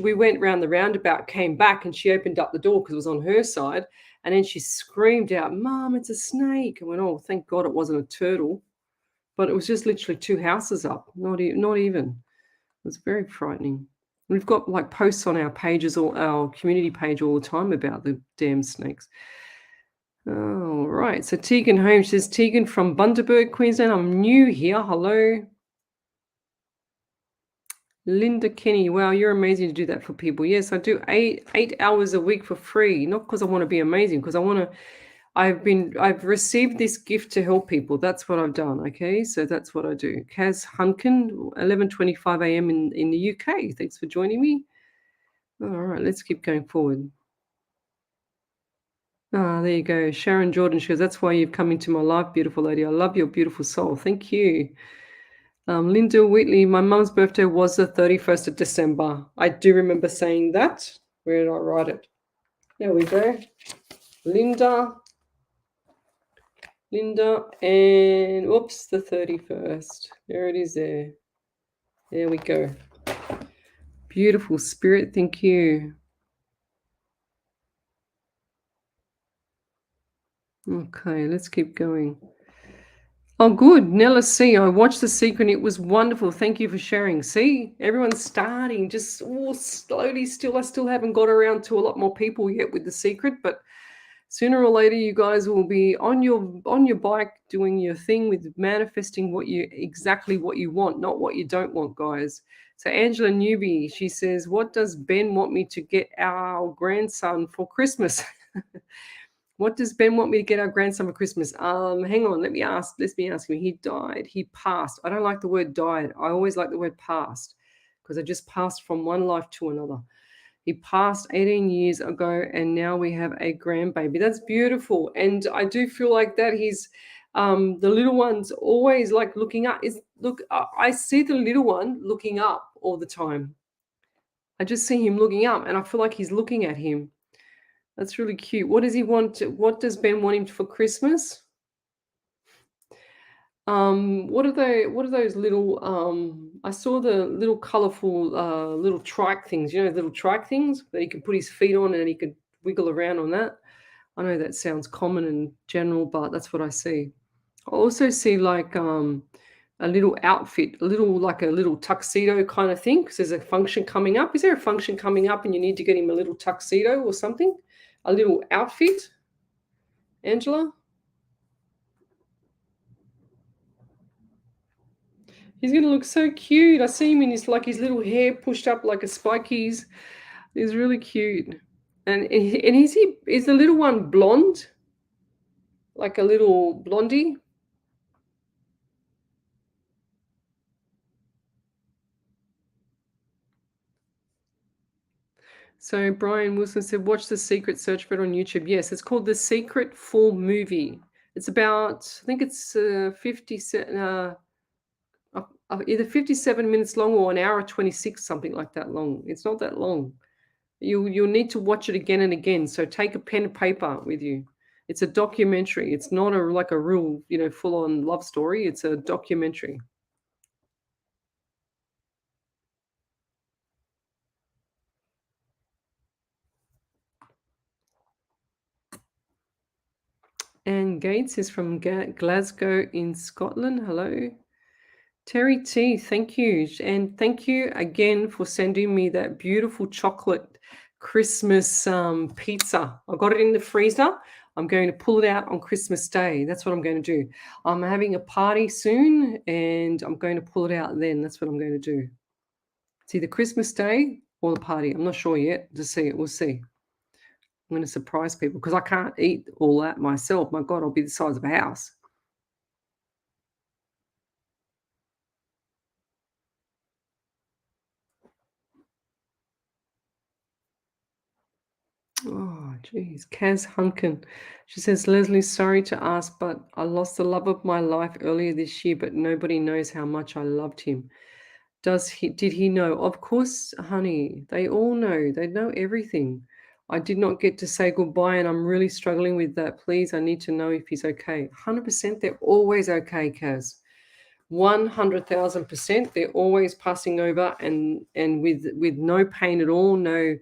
we went round the roundabout, came back, and she opened up the door because it was on her side. And then she screamed out, "Mom, it's a snake!" I went, "Oh, thank God it wasn't a turtle." But it was just literally 2 houses up, not even. It was very frightening. We've got like posts on our pages or our community page all the time about the damn snakes. Oh, right. So Tegan Holmes says, Tegan from Bundaberg, Queensland. I'm new here. Hello. Linda Kenny, wow, you're amazing to do that for people. Yes, I do 8 hours a week for free, not because I want to be amazing, because I've received this gift to help people. That's what I've done. Okay, so that's what I do. Kaz Hunkin, 11:25 a.m. in the UK. Thanks for joining me. All right, let's keep going forward. Ah, there you go. Sharon Jordan, she goes, that's why you've come into my life, beautiful lady. I love your beautiful soul. Thank you. Linda Wheatley, my mum's birthday was the 31st of December. I do remember saying that. Where did I write it? There we go. Linda, and whoops, the 31st. There it is there. There we go. Beautiful spirit, thank you. Okay, let's keep going. Oh, good. Nella C. I watched The Secret. It was wonderful. Thank you for sharing. See, everyone's starting just slowly still. I still haven't got around to a lot more people yet with The Secret, but sooner or later you guys will be on your bike doing your thing with manifesting exactly what you want, not what you don't want, guys. So Angela Newby, she says, what does Ben want me to get our grandson for Christmas? What does Ben want me to get our grandson for Christmas? Hang on, let me ask him. He died. He passed. I don't like the word died. I always like the word passed because I just passed from one life to another. He passed 18 years ago and now we have a grandbaby. That's beautiful. And I do feel like that he's the little one's always like looking up. I see the little one looking up all the time. I just see him looking up and I feel like he's looking at him. That's really cute. What does he want? What does Ben want him for Christmas? What are those little? I saw the little colorful little trike things. You know, little trike things that he can put his feet on and he could wiggle around on that. I know that sounds common and general, but that's what I see. I also see like a little outfit, a little tuxedo kind of thing. Because there's a function coming up. Is there a function coming up and you need to get him a little tuxedo or something? A little outfit, Angela? He's going to look so cute. I see him in his little hair pushed up like a spikies. He's really cute. And is the little one blonde? Like a little blondie? So Brian Wilson said, watch The Secret, search for it on YouTube. Yes, it's called The Secret full movie. It's about, I think it's 50 either 57 minutes long or an hour 26, something like that long. It's not that long. You'll need to watch it again and again. So take a pen and paper with you. It's a documentary. It's not like a real, full on love story. It's a documentary. And Gates is from Glasgow in Scotland. Hello. Terry T, thank you. And thank you again for sending me that beautiful chocolate Christmas pizza. I got it in the freezer. I'm going to pull it out on Christmas Day. That's what I'm going to do. I'm having a party soon and I'm going to pull it out then. That's what I'm going to do. It's either Christmas Day or the party. I'm not sure yet. To see it. We'll see. I'm going to surprise people because I can't eat all that myself. My God, I'll be the size of a house. Oh, geez. Kaz Hunkin. She says, Leslie, sorry to ask, but I lost the love of my life earlier this year, but nobody knows how much I loved him. Did he know? Of course, honey. They all know. They know everything. I did not get to say goodbye, and I'm really struggling with that. Please, I need to know if he's okay. 100%, they're always okay, Kaz. 100,000%. They're always passing over and with no pain at all, no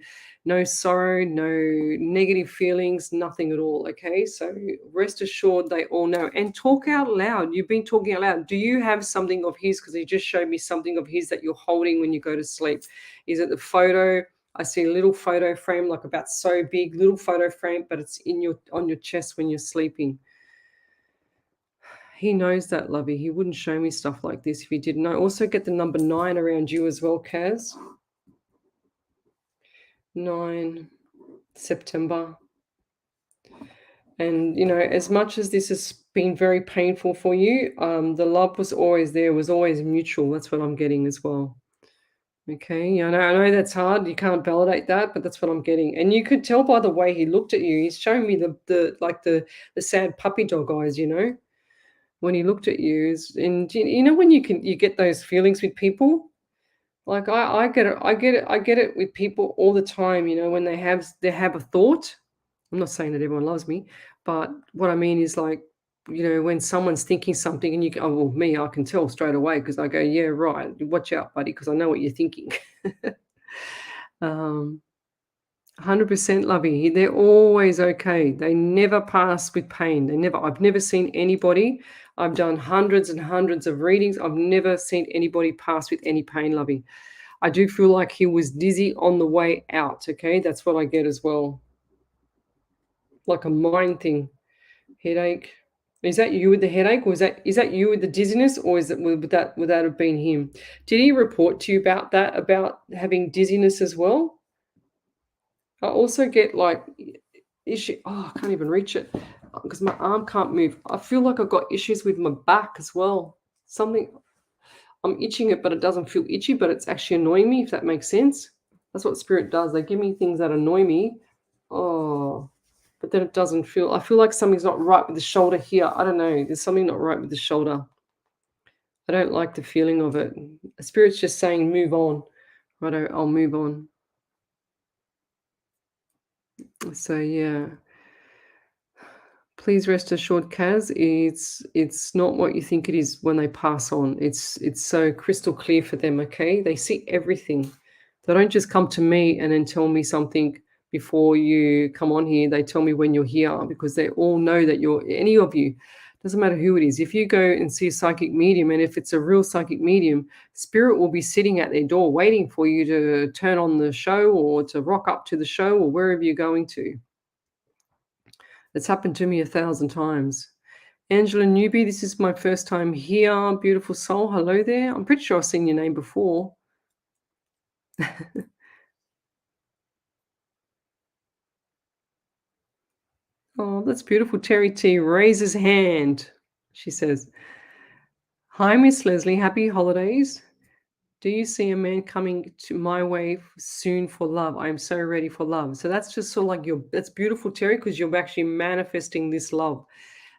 sorrow, no negative feelings, nothing at all. Okay, so rest assured they all know. And talk out loud. You've been talking out loud. Do you have something of his? Because he just showed me something of his that you're holding when you go to sleep. Is it the photo? I see a little photo frame, like about so big, little photo frame, but it's on your chest when you're sleeping. He knows that, Lovey. He wouldn't show me stuff like this if he didn't know. Also get the number 9 around you as well, Kaz. 9 September. And, as much as this has been very painful for you, the love was always there, was always mutual. That's what I'm getting as well. Okay, I know that's hard. You can't validate that, but that's what I'm getting. And you could tell by the way he looked at you. He's showing me the sad puppy dog eyes, when he looked at you. And when you get those feelings with people. Like I get it with people all the time, when they have a thought. I'm not saying that everyone loves me, but what I mean is like, when someone's thinking something and you go, oh, well, me, I can tell straight away because I go, yeah, right, watch out, buddy, because I know what you're thinking. 100% lovey. They're always okay. They never pass with pain. I've never seen anybody. I've done hundreds and hundreds of readings. I've never seen anybody pass with any pain, lovey. I do feel like he was dizzy on the way out. Okay, that's what I get as well. Like a mind thing. Headache. Is that you with the headache, or is that you with the dizziness, or would that have been him? Did he report to you about that, about having dizziness as well? I also get like issue. Oh, I can't even reach it because my arm can't move. I feel like I've got issues with my back as well. Something, I'm itching it, but it doesn't feel itchy, but it's actually annoying me, if that makes sense. That's what spirit does. They give me things that annoy me. Oh, but then it doesn't feel. I feel like something's not right with the shoulder here. I don't know. There's something not right with the shoulder. I don't like the feeling of it. The spirit's just saying, move on. Right, I'll move on. So yeah. Please rest assured, Kaz, it's not what you think it is when they pass on. It's so crystal clear for them, okay? They see everything. They don't just come to me and then tell me something before you come on here. They tell me when you're here because they all know that you're, any of you, doesn't matter who it is. If you go and see a psychic medium, and if it's a real psychic medium, spirit will be sitting at their door waiting for you to turn on the show or to rock up to the show or wherever you're going to. It's happened to me 1,000 times. Angela Newby, this is my first time here. Beautiful soul, hello there. I'm pretty sure I've seen your name before. Oh, that's beautiful. Terry T raises hand. She says, hi, Miss Leslie. Happy holidays. Do you see a man coming to my way soon for love? I am so ready for love. So that's just sort of like that's beautiful, Terry, because you're actually manifesting this love.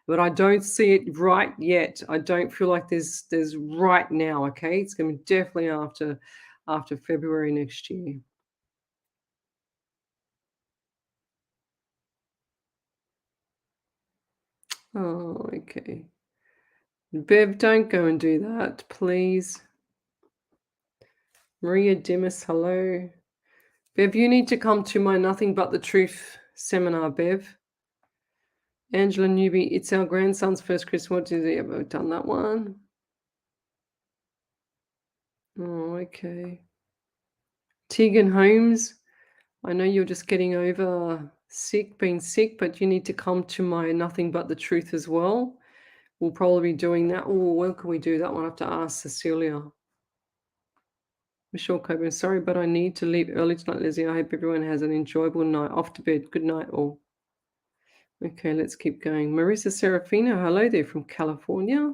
but I don't see it right yet. I don't feel like there's right now, okay? It's gonna be definitely after February next year. Oh, okay. Bev, don't go and do that, please. Maria Dimas, hello. Bev, you need to come to my Nothing But the Truth seminar, Bev. Angela Newby, it's our grandson's first Christmas. What did he ever done that one? Oh, okay. Tegan Holmes, I know you're just getting over being sick, but you need to come to my Nothing But the Truth as well. We'll probably be doing that. Oh, when can we do that one? I have to ask Cecilia. Michelle Coburn, sorry, but I need to leave early tonight, Lizzie. I hope everyone has an enjoyable night. Off to bed. Good night, all. Okay, let's keep going. Marisa Serafino, hello there from California.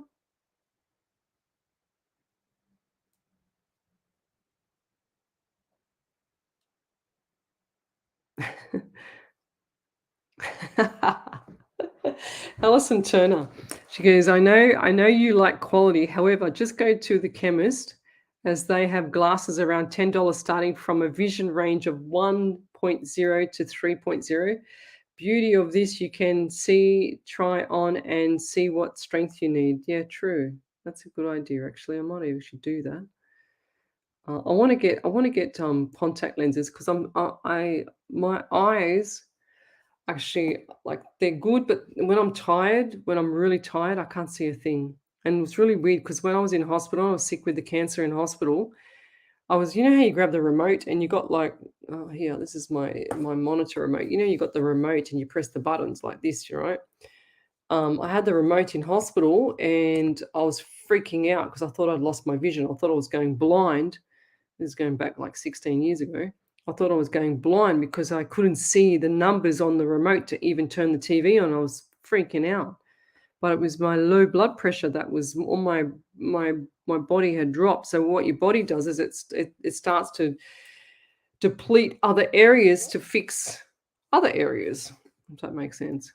Alison Turner. She goes, I know you like quality. However, just go to the chemist as they have glasses around $10 starting from a vision range of 1.0 to 3.0. Beauty of this, you can see, try on and see what strength you need. Yeah, true. That's a good idea, actually. I might even should do that. I want to get contact lenses because my eyes actually, like, they're good, but when I'm really tired, I can't see a thing. And it's really weird because when I was in hospital, I was sick with the cancer in hospital. I was, you know how you grab the remote and you got like, oh, here, this is my monitor remote. You know, you got the remote and you press the buttons like this, right? I had the remote in hospital and I was freaking out because I thought I'd lost my vision. I thought I was going blind. This is going back like 16 years ago. I thought I was going blind because I couldn't see the numbers on the remote to even turn the TV on. I was freaking out. But it was my low blood pressure that was on my body had dropped. So what your body does is it starts to deplete other areas to fix other areas. If that makes sense.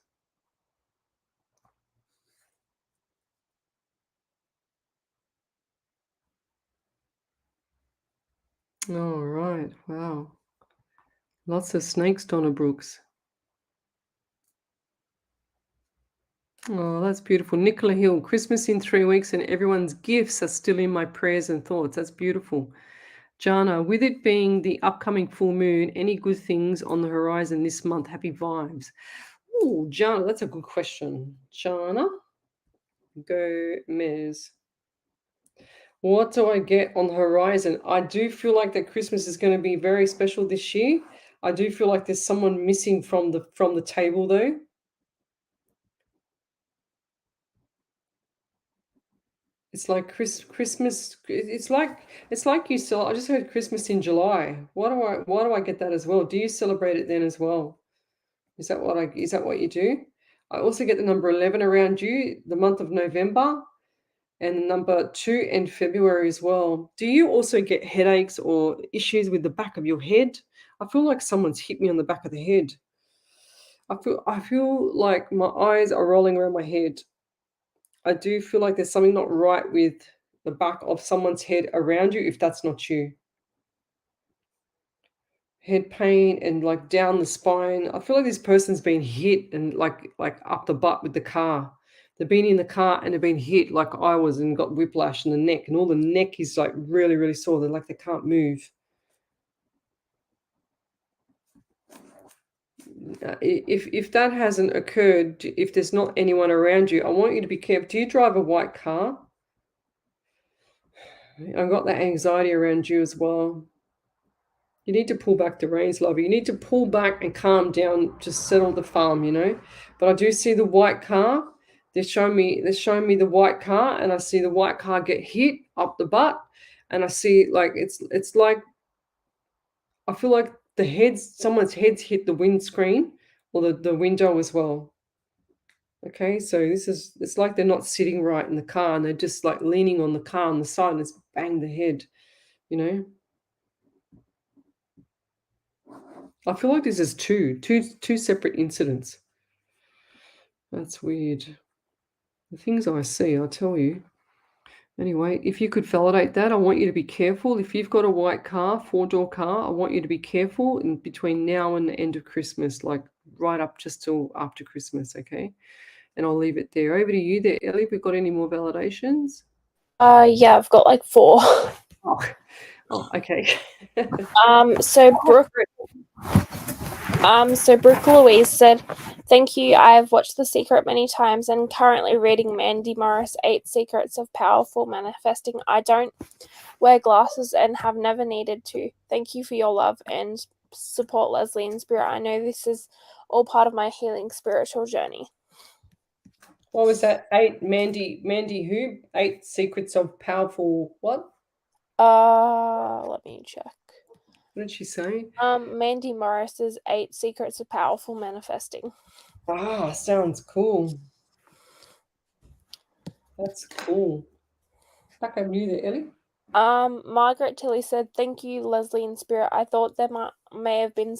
All right. Wow. Lots of snakes, Donna Brooks. Oh, that's beautiful. Nicola Hill, Christmas in 3 weeks, and everyone's gifts are still in my prayers and thoughts. That's beautiful. Jana, with it being the upcoming full moon, any good things on the horizon this month? Happy vibes. Oh, Jana, that's a good question. Jana Gomez. What do I get on the horizon? I do feel like that Christmas is going to be very special this year. I do feel like there's someone missing from the table though. It's like Christmas. It's like you sell. I just heard Christmas in July. Why do I get that as well? Do you celebrate it then as well? Is that what you do? I also get the number 11 around you, the month of November, and the number 2 in February as well. Do you also get headaches or issues with the back of your head? I feel like someone's hit me on the back of the head. I feel like my eyes are rolling around my head. I do feel like there's something not right with the back of someone's head around you if that's not you. Head pain and like down the spine. I feel like this person's been hit and like up the butt with the car. They've been in the car and they've been hit like I was and got whiplash in the neck and all the neck is like really, really sore. They're like they can't move. If that hasn't occurred, if there's not anyone around you, I want you to be careful. Do you drive a white car? I've got that anxiety around you as well. You need to pull back the reins, lover. You need to pull back and calm down, just settle the farm, you know. But I do see the white car. They're showing me the white car, and I see the white car get hit up the butt, and I see like it's like I feel like someone's head's hit the windscreen or the window as well. Okay, so it's like they're not sitting right in the car, and they're just like leaning on the car on the side, and it's banged the head, you know. I feel like this is two separate incidents. That's weird. The things I see, I'll tell you. Anyway, if you could validate that, I want you to be careful. If you've got a white car, four-door car, I want you to be careful in between now and the end of Christmas, like right up just till after Christmas, okay? And I'll leave it there. Over to you there, Ellie. Have we got any more validations? Yeah, I've got like 4. Oh, okay. So Brooke Louise said, "Thank you. I have watched The Secret many times and currently reading Mandy Morris' 8 Secrets of Powerful Manifesting. I don't wear glasses and have never needed to. Thank you for your love and support, Lesley in spirit. I know this is all part of my healing spiritual journey." What was that? 8 Mandy who? 8 Secrets of Powerful what? Let me check. What did she say? Mandy Morris's 8 Secrets of Powerful Manifesting. Ah, sounds cool. That's cool. Back over you there, Ellie. Margaret Tilly said, "Thank you, Lesley in spirit. I thought there may have been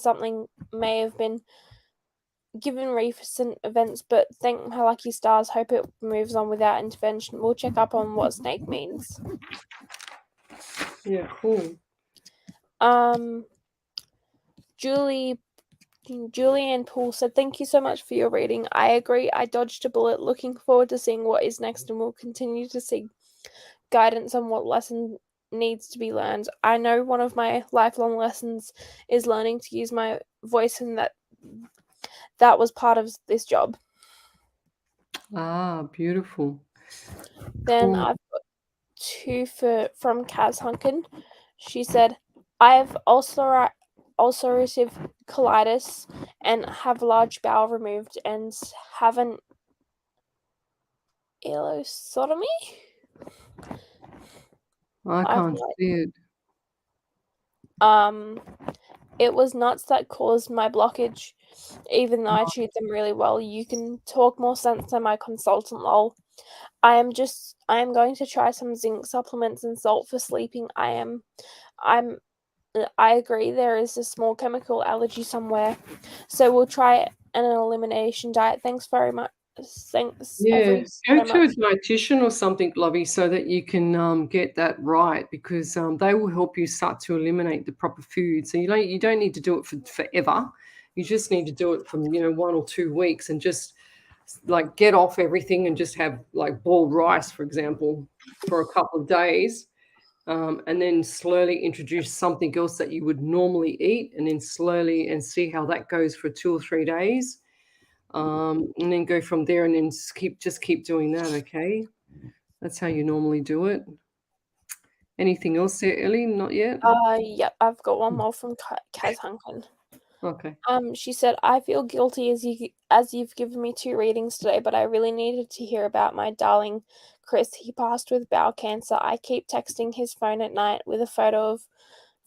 given recent events, but thank my lucky stars. Hope it moves on without intervention. We'll check up on what snake means." Yeah, cool. Julianne Poole said, "Thank you so much for your reading. I agree. I dodged a bullet. Looking forward to seeing what is next, and will continue to seek guidance on what lesson needs to be learned. I know one of my lifelong lessons is learning to use my voice, and that was part of this job." Ah, beautiful. Then Cool. I've got 2 from Kaz Hunkin. She said, "I have ulcerative colitis and have large bowel removed and have an ileostomy." I can't see it. It was nuts that caused my blockage, even though I chewed them really well. You can talk more sense than my consultant, lol. I am going to try some zinc supplements and salt for sleeping. I agree there is a small chemical allergy somewhere, so we'll try an elimination diet. Thanks very much. Thanks Yeah, go so to a much. dietitian or something, Lovey, so that you can get that right, because they will help you start to eliminate the proper food. So you don't need to do it for forever. You just need to do it for 1 or 2 weeks and just like get off everything and just have like boiled rice, for example, for a couple of days, and then slowly introduce something else that you would normally eat, and then slowly and see how that goes for 2 or 3 days. And then go from there, and then just keep doing that, okay? That's how you normally do it. Anything else there, Ellie? Not yet? Yep, I've got one more from Kaz Hunkin. Okay. She said, "I feel guilty as you've given me 2 readings today, but I really needed to hear about my darling Chris. He passed with bowel cancer. I keep texting his phone at night with a photo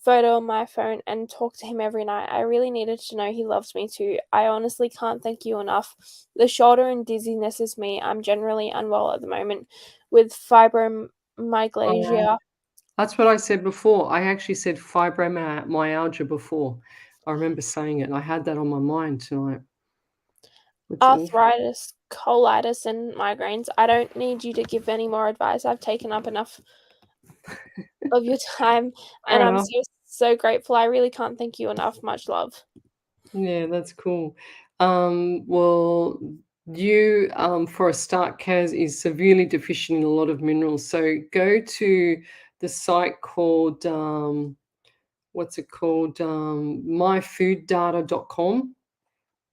on my phone and talk to him every night. I really needed to know he loves me too. I honestly can't thank you enough. The shoulder and dizziness is me. I'm generally unwell at the moment with fibromyalgia." That's what I said before. I actually said fibromyalgia before. I remember saying it. I had that on my mind tonight. It's awful. Arthritis, colitis, and migraines. I don't need you to give any more advice. I've taken up enough of your time, and Fair I'm enough. so grateful. I really can't thank you enough. Much love. Yeah, that's cool. Well, you, for a start, Kaz, is severely deficient in a lot of minerals. So go to the site called, what's it called? Myfooddata.com.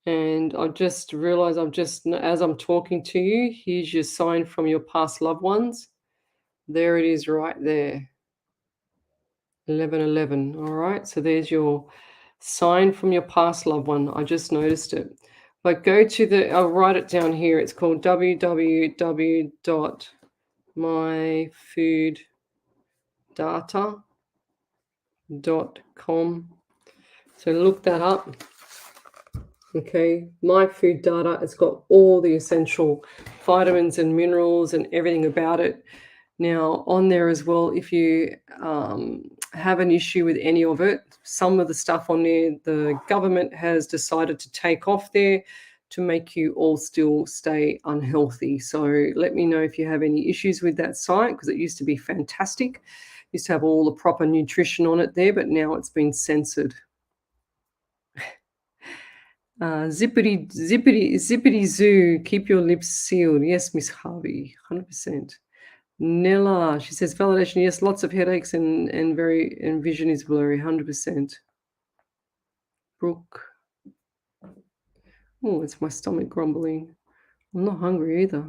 And I just realized as I'm talking to you, here's your sign from your past loved ones. There it is right there. 1111. All right. So there's your sign from your past loved one. I just noticed it. But go to I'll write it down here. It's called www.myfooddata.com. So look that up. Okay, My Food Data, it's got all the essential vitamins and minerals and everything about it. Now, on there as well, if you have an issue with any of it, some of the stuff on there, the government has decided to take off there to make you all still stay unhealthy. So let me know if you have any issues with that site, because it used to be fantastic. Used to have all the proper nutrition on it there, but now it's been censored. Zippity zoo, keep your lips sealed. Yes, Miss Harvey, 100%. Nella, she says validation. Yes, lots of headaches and vision is blurry. 100%. Brooke. Oh, it's my stomach grumbling. I'm not hungry either.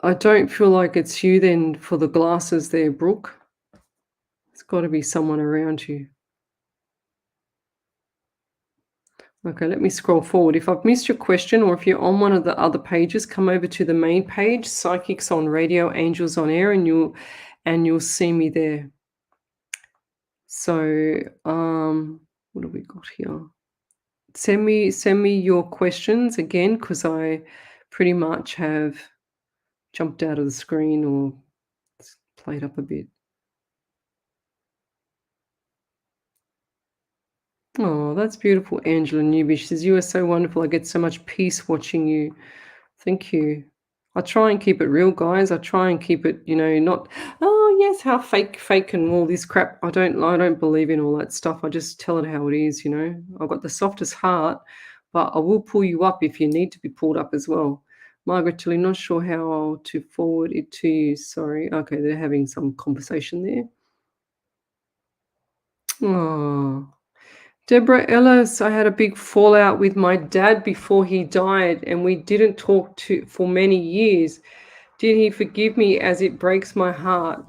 I don't feel like it's you then for the glasses there, Brooke. It's got to be someone around you. Okay, let me scroll forward. If I've missed your question, or if you're on one of the other pages, come over to the main page, Psychics on Radio, Angels on Air, and you'll see me there. So, what have we got here? Send me your questions again, because I pretty much have jumped out of the screen or played up a bit. Oh, that's beautiful, Angela Newby. She says, "You are so wonderful. I get so much peace watching you." Thank you. I try and keep it real, guys. I try and keep it, not, oh yes, how fake and all this crap. I don't believe in all that stuff. I just tell it how it is, I've got the softest heart, but I will pull you up if you need to be pulled up as well. Margaret Tilly, not sure how to forward it to you. Sorry. Okay, they're having some conversation there. Oh. Deborah Ellis, I had a big fallout with my dad before he died, and we didn't talk for many years. Did he forgive me, as it breaks my heart?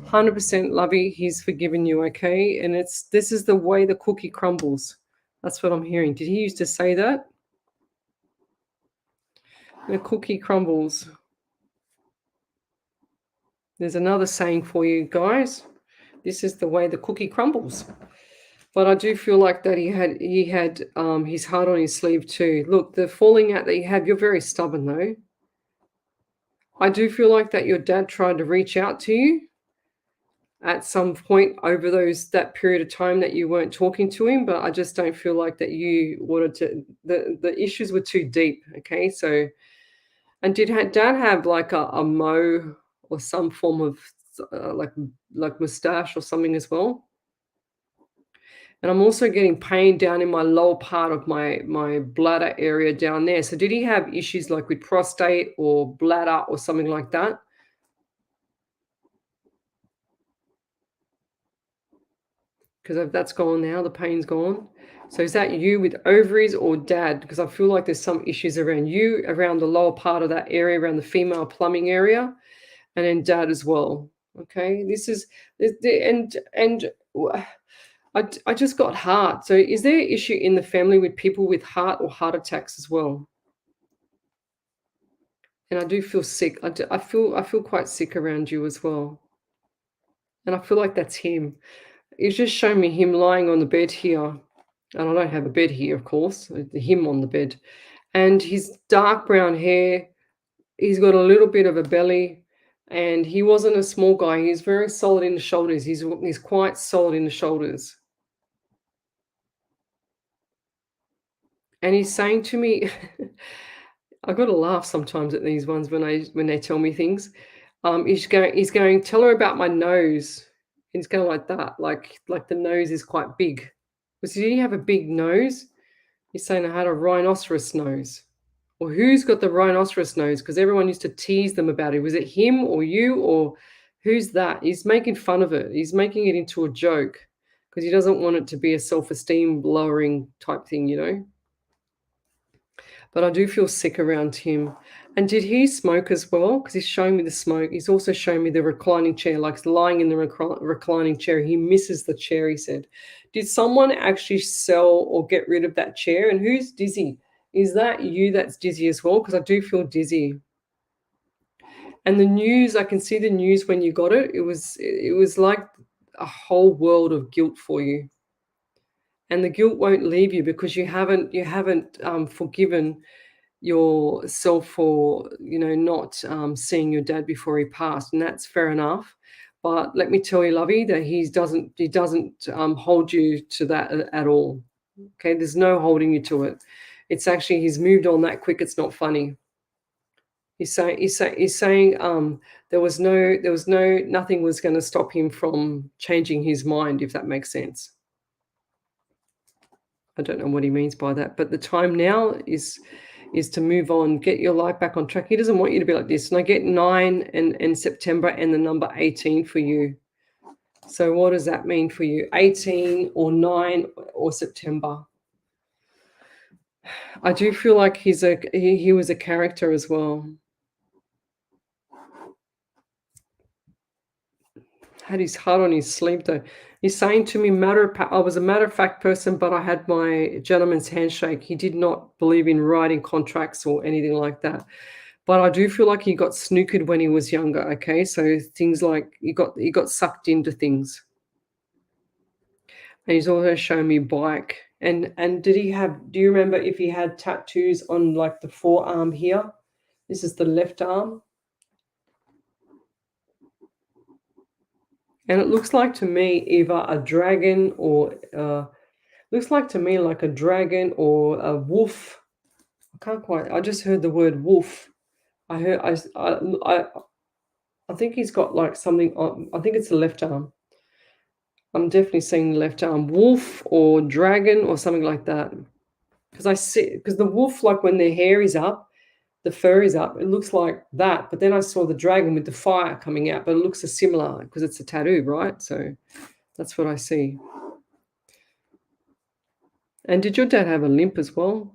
100% Lovey, he's forgiven you, okay? And this is the way the cookie crumbles. That's what I'm hearing. Did he used to say that? The cookie crumbles. There's another saying for you guys. This is the way the cookie crumbles. But I do feel like that he had his heart on his sleeve too. Look, the falling out that you have, you're very stubborn though. I do feel like that your dad tried to reach out to you at some point over that period of time that you weren't talking to him, but I just don't feel like that you wanted to. The issues were too deep. Okay, so, and did dad have like a mo or some form of like mustache or something as well? And I'm also getting pain down in my lower part of my bladder area down there. So did he have issues like with prostate or bladder or something like that? Because if that's gone now, the pain's gone. So is that you with ovaries or dad? Because I feel like there's some issues around you, around the lower part of that area, around the female plumbing area, and then dad as well. Okay, I just got heart. So is there an issue in the family with people with heart or heart attacks as well? And I do feel sick. I feel quite sick around you as well. And I feel like that's him. He's just shown me him lying on the bed here. And I don't have a bed here, of course. Him on the bed. And his dark brown hair. He's got a little bit of a belly. And he wasn't a small guy. He's very solid in the shoulders. He's quite solid in the shoulders. And he's saying to me, I got to laugh sometimes at these ones when they tell me things. He's going, tell her about my nose. He's going like that, like the nose is quite big. Was did he have a big nose? He's saying I had a rhinoceros nose. Or who's got the rhinoceros nose? Because everyone used to tease them about it. Was it him or you or who's that? He's making fun of it. He's making it into a joke because he doesn't want it to be a self-esteem lowering type thing. But I do feel sick around him. And did he smoke as well? Because he's showing me the smoke. He's also showing me the reclining chair, like lying in the reclining chair. He misses the chair, he said. Did someone actually sell or get rid of that chair? And who's dizzy? Is that you that's dizzy as well? Because I do feel dizzy. And the news, I can see the news when you got it. It was like a whole world of guilt for you. And the guilt won't leave you because you haven't forgiven yourself for not seeing your dad before he passed, and that's fair enough. But let me tell you, lovey, that he doesn't hold you to that at all. Okay, there's no holding you to it. It's actually he's moved on that quick. It's not funny. He's saying there was no nothing was going to stop him from changing his mind, if that makes sense. I don't know what he means by that, but the time now is to move on, get your life back on track. He doesn't want you to be like this. And I get 9 and September and the number 18 for you. So what does that mean for you? 18 or 9 or September? I do feel like he was a character as well. Had his heart on his sleeve though. He's saying to me, I was a matter of fact person, but I had my gentleman's handshake. He did not believe in writing contracts or anything like that. But I do feel like he got snookered when he was younger. Okay, so things like he got sucked into things. And he's also showing me bike. And do you remember if he had tattoos on like the forearm here? This is the left arm. And it looks like to me either a dragon or looks like to me like a dragon or a wolf. I just heard the word wolf. I think he's got like something on. I think it's the left arm. I'm definitely seeing the left arm. Wolf or dragon or something like that. Because the wolf, like when their hair is up, the fur is up, it looks like that. But then I saw the dragon with the fire coming out, but it looks similar because it's a tattoo, right? So that's what I see. And did your dad have a limp as well?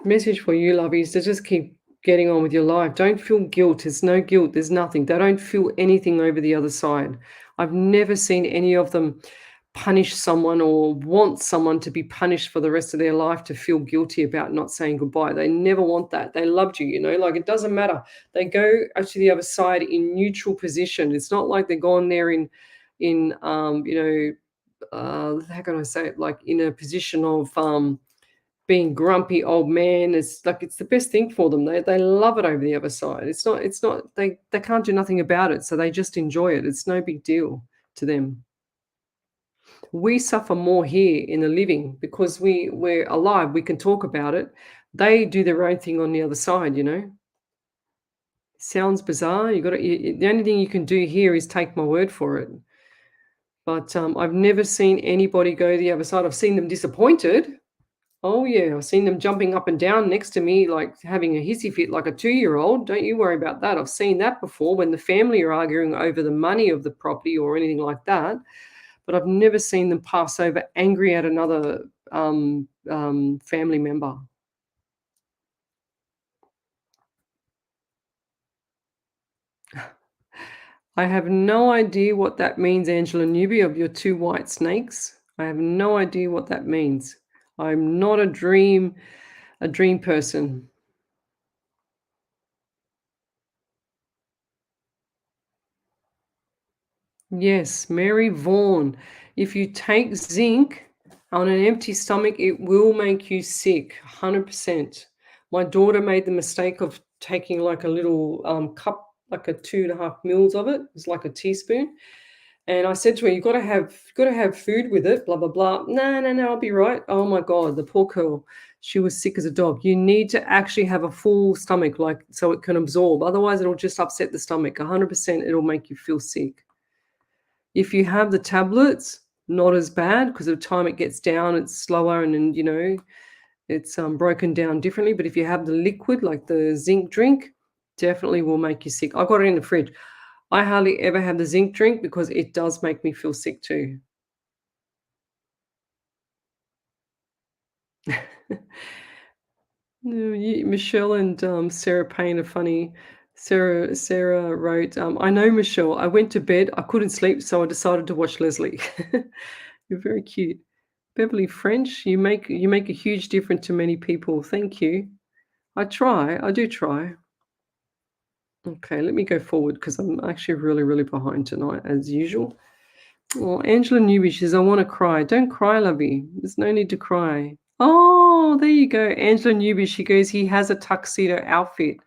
Message for you, lovies, to just keep getting on with your life. Don't feel guilt. There's no guilt. There's nothing. They don't feel anything over the other side. I've never seen any of them punish someone or want someone to be punished for the rest of their life to feel guilty about not saying goodbye. They never want that. They loved you, like it doesn't matter. They go to the other side in neutral position. It's not like they're gone there how can I say it? Like in a position of being grumpy old man. It's like it's the best thing for them. They love it over the other side. It's not they can't do nothing about it, so they just enjoy it. It's no big deal to them. We suffer more here in the living because we're alive. We can talk about it. They do their own thing on the other side. Sounds bizarre. The only thing you can do here is take my word for it. But I've never seen anybody go the other side. I've seen them disappointed. Oh, yeah, I've seen them jumping up and down next to me, like having a hissy fit like a 2-year-old. Don't you worry about that. I've seen that before when the family are arguing over the money of the property or anything like that. But I've never seen them pass over angry at another family member. I have no idea what that means, Angela Newby, of your 2 white snakes. I have no idea what that means. I'm not a dream person. Yes, Mary Vaughan. If you take zinc on an empty stomach, it will make you sick, 100%. My daughter made the mistake of taking like a little cup, like a 2.5 mils of it. It's like a teaspoon. And I said to her, "You got to have food with it." Blah blah blah. No, I'll be right. Oh my God, the poor girl. She was sick as a dog. You need to actually have a full stomach, like so it can absorb. Otherwise, it'll just upset the stomach. 100%, it'll make you feel sick. If you have the tablets, not as bad because of the time it gets down, it's slower and it's broken down differently. But if you have the liquid, like the zinc drink, definitely will make you sick. I've got it in the fridge. I hardly ever have the zinc drink because it does make me feel sick too. No, Michelle and Sarah Payne are funny. Sarah wrote, "I know, Michelle. I went to bed. I couldn't sleep, so I decided to watch Leslie." You're very cute. Beverly French, you make a huge difference to many people. Thank you. I try. I do try. Okay, let me go forward because I'm actually really, really behind tonight, as usual. Oh, Angela Newby says, "I want to cry." Don't cry, lovey. There's no need to cry. Oh, there you go. Angela Newby, she goes, "He has a tuxedo outfit."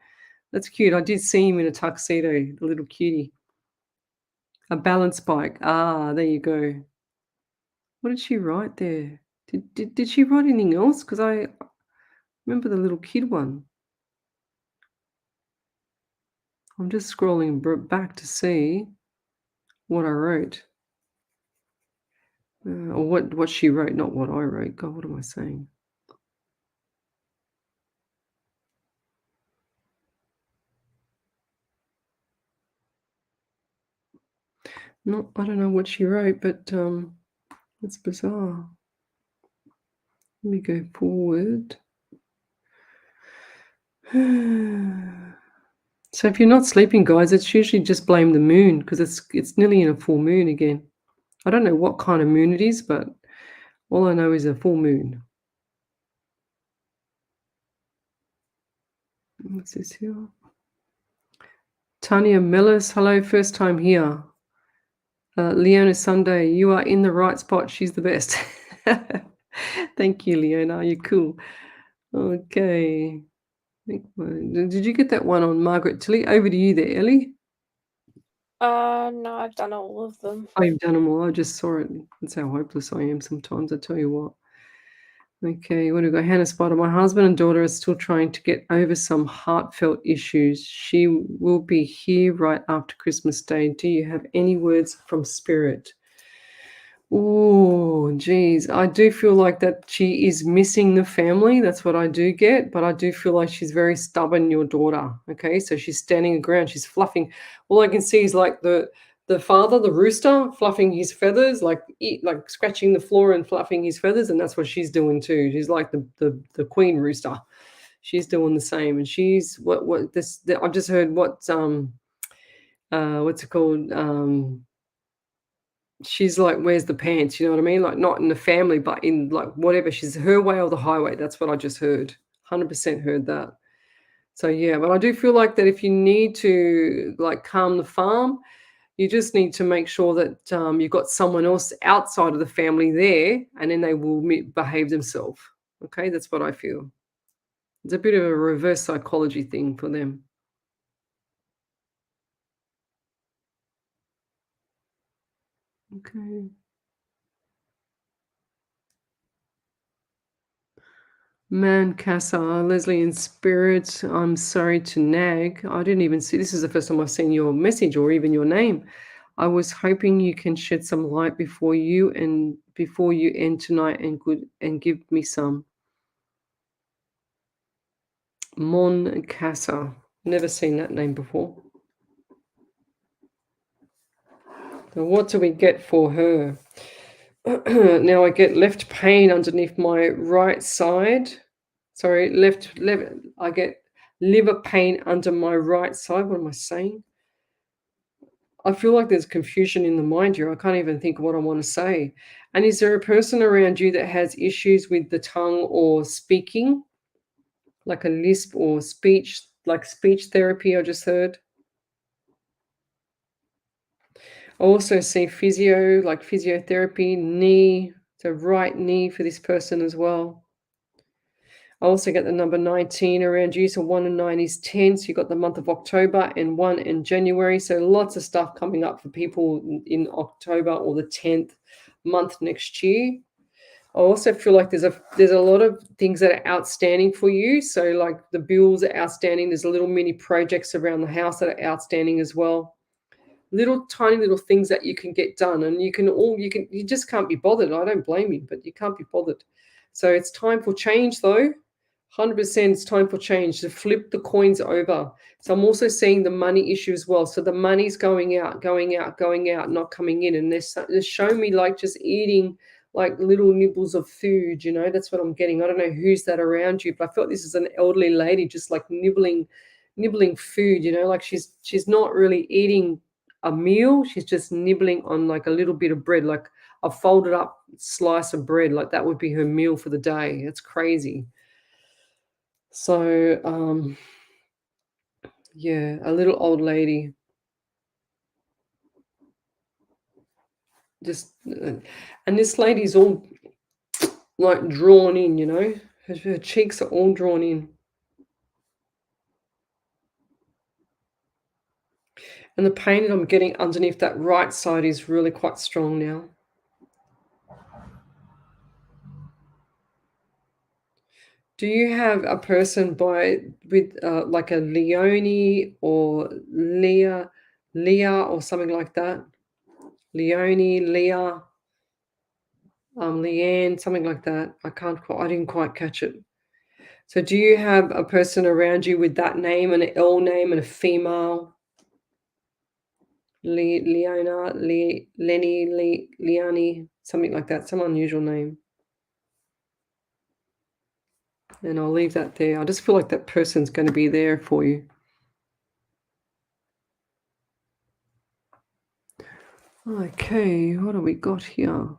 That's cute. I did see him in a tuxedo, a little cutie. A balance bike. Ah, there you go. What did she write there? Did she write anything else? Because I remember the little kid one. I'm just scrolling back to see what I wrote. Or what she wrote, not what I wrote. God, what am I saying? No, I don't know what she wrote, but it's bizarre. Let me go forward. So if you're not sleeping, guys, it's usually just blame the moon because it's nearly in a full moon again. I don't know what kind of moon it is, but all I know is a full moon. What's this here? Tanya Mellis, hello, first time here. Leona Sunday, you are in the right spot. She's the best. Thank you, Leona. You're cool. Okay. Did you get that one on Margaret Tilly? Over to you there, Ellie. No, I've done all of them. Oh, you've done them all. I just saw it. That's how hopeless I am sometimes, I tell you what. Okay, what do we got? Hannah Spider. My husband and daughter are still trying to get over some heartfelt issues. She will be here right after Christmas Day. Do you have any words from Spirit? Oh, geez. I do feel like that she is missing the family. That's what I do get. But I do feel like she's very stubborn, your daughter. Okay, so she's standing her ground. She's fluffing. All I can see is like the father, the rooster, fluffing his feathers, like scratching the floor and fluffing his feathers, and that's what she's doing too. She's like the queen rooster. She's doing the same, and she's what this. I've just heard what's it called? She's like, "Where's the pants?" You know what I mean? Like, not in the family, but in, like, whatever. She's her way or the highway. That's what I just heard. 100% heard that. So, yeah, but I do feel like that if you need to, like, calm the farm, you just need to make sure that, you've got someone else outside of the family there, and then they will behave themselves. Okay? That's what I feel. It's a bit of a reverse psychology thing for them. Okay. Man, Casa, Leslie in spirit, I'm sorry to nag. I didn't even see this is the first time I've seen your message or even your name. I was hoping you can shed some light before you end tonight and give me some. Mon Casa. Never seen that name before. So what do we get for her? Now I get left pain underneath my right side. Sorry, left. I get liver pain under my right side. What am I saying? I feel like there's confusion in the mind here. I can't even think of what I want to say. And is there a person around you that has issues with the tongue or speaking, like a lisp or speech, like speech therapy? I just heard. I also see physio, like physiotherapy, knee, so right knee for this person as well. I also get the number 19 around you. So 1 and 9 is 10. So you've got the month of October and 1 in January. So lots of stuff coming up for people in October or the 10th month next year. I also feel like there's a lot of things that are outstanding for you. So like the bills are outstanding. There's little mini projects around the house that are outstanding as well. Little tiny little things that you can get done, and you just can't be bothered. I don't blame you, but you can't be bothered. So it's time for change though. 100% it's time for change to flip the coins over. So I'm also seeing the money issue as well. So the money's going out, going out, going out, not coming in. And they're showing me like just eating like little nibbles of food, that's what I'm getting. I don't know who's that around you, but I felt this is an elderly lady just like nibbling food, like she's not really eating a meal. She's just nibbling on like a little bit of bread, like a folded up slice of bread. Like that would be her meal for the day. It's crazy. So, yeah, a little old lady. Just, and this lady's all like drawn in. Her cheeks are all drawn in. And the pain that I'm getting underneath that right side is really quite strong now. Do you have a person with like a Leonie or Leah or something like that? Leonie, Leah, Leanne, something like that. I didn't quite catch it. So do you have a person around you with that name, and an L name, and a female? Leona, Lenny, Leonie, something like that, some unusual name. And I'll leave that there. I just feel like that person's going to be there for you. Okay, what have we got here?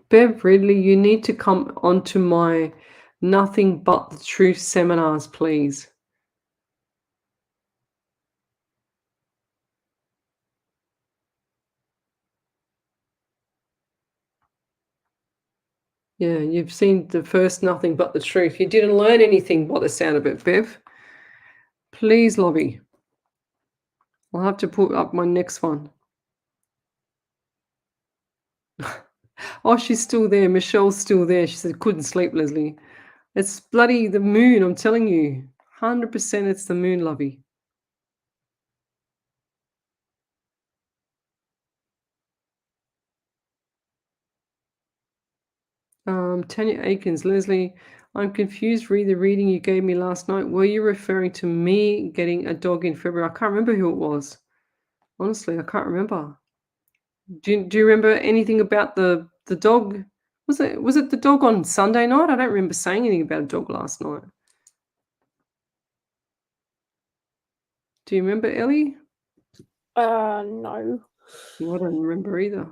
Bev Ridley, you need to come onto my Nothing But the Truth seminars, please. Yeah, you've seen the first Nothing But the Truth. You didn't learn anything by the sound of it, Bev. Please, Lobby. I'll have to put up my next one. Oh, she's still there. Michelle's still there. She said, couldn't sleep, Leslie. It's bloody the moon, I'm telling you. 100% it's the moon, Lovey. Tanya Aikens, Leslie, I'm confused. Read the reading you gave me last night. Were you referring to me getting a dog in February? I can't remember who it was. Honestly, I can't remember. Do you remember anything about the dog? Was it the dog on Sunday night? I don't remember saying anything about a dog last night. Do you remember, Ellie? No. Well, I don't remember either.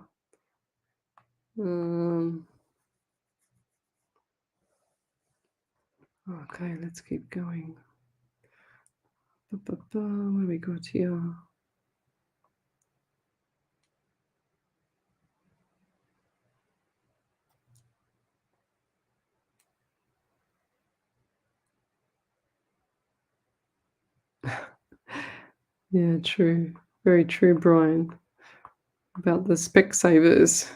Okay, let's keep going. What have we got here? Yeah, true. Very true, Brian. About the Specsavers.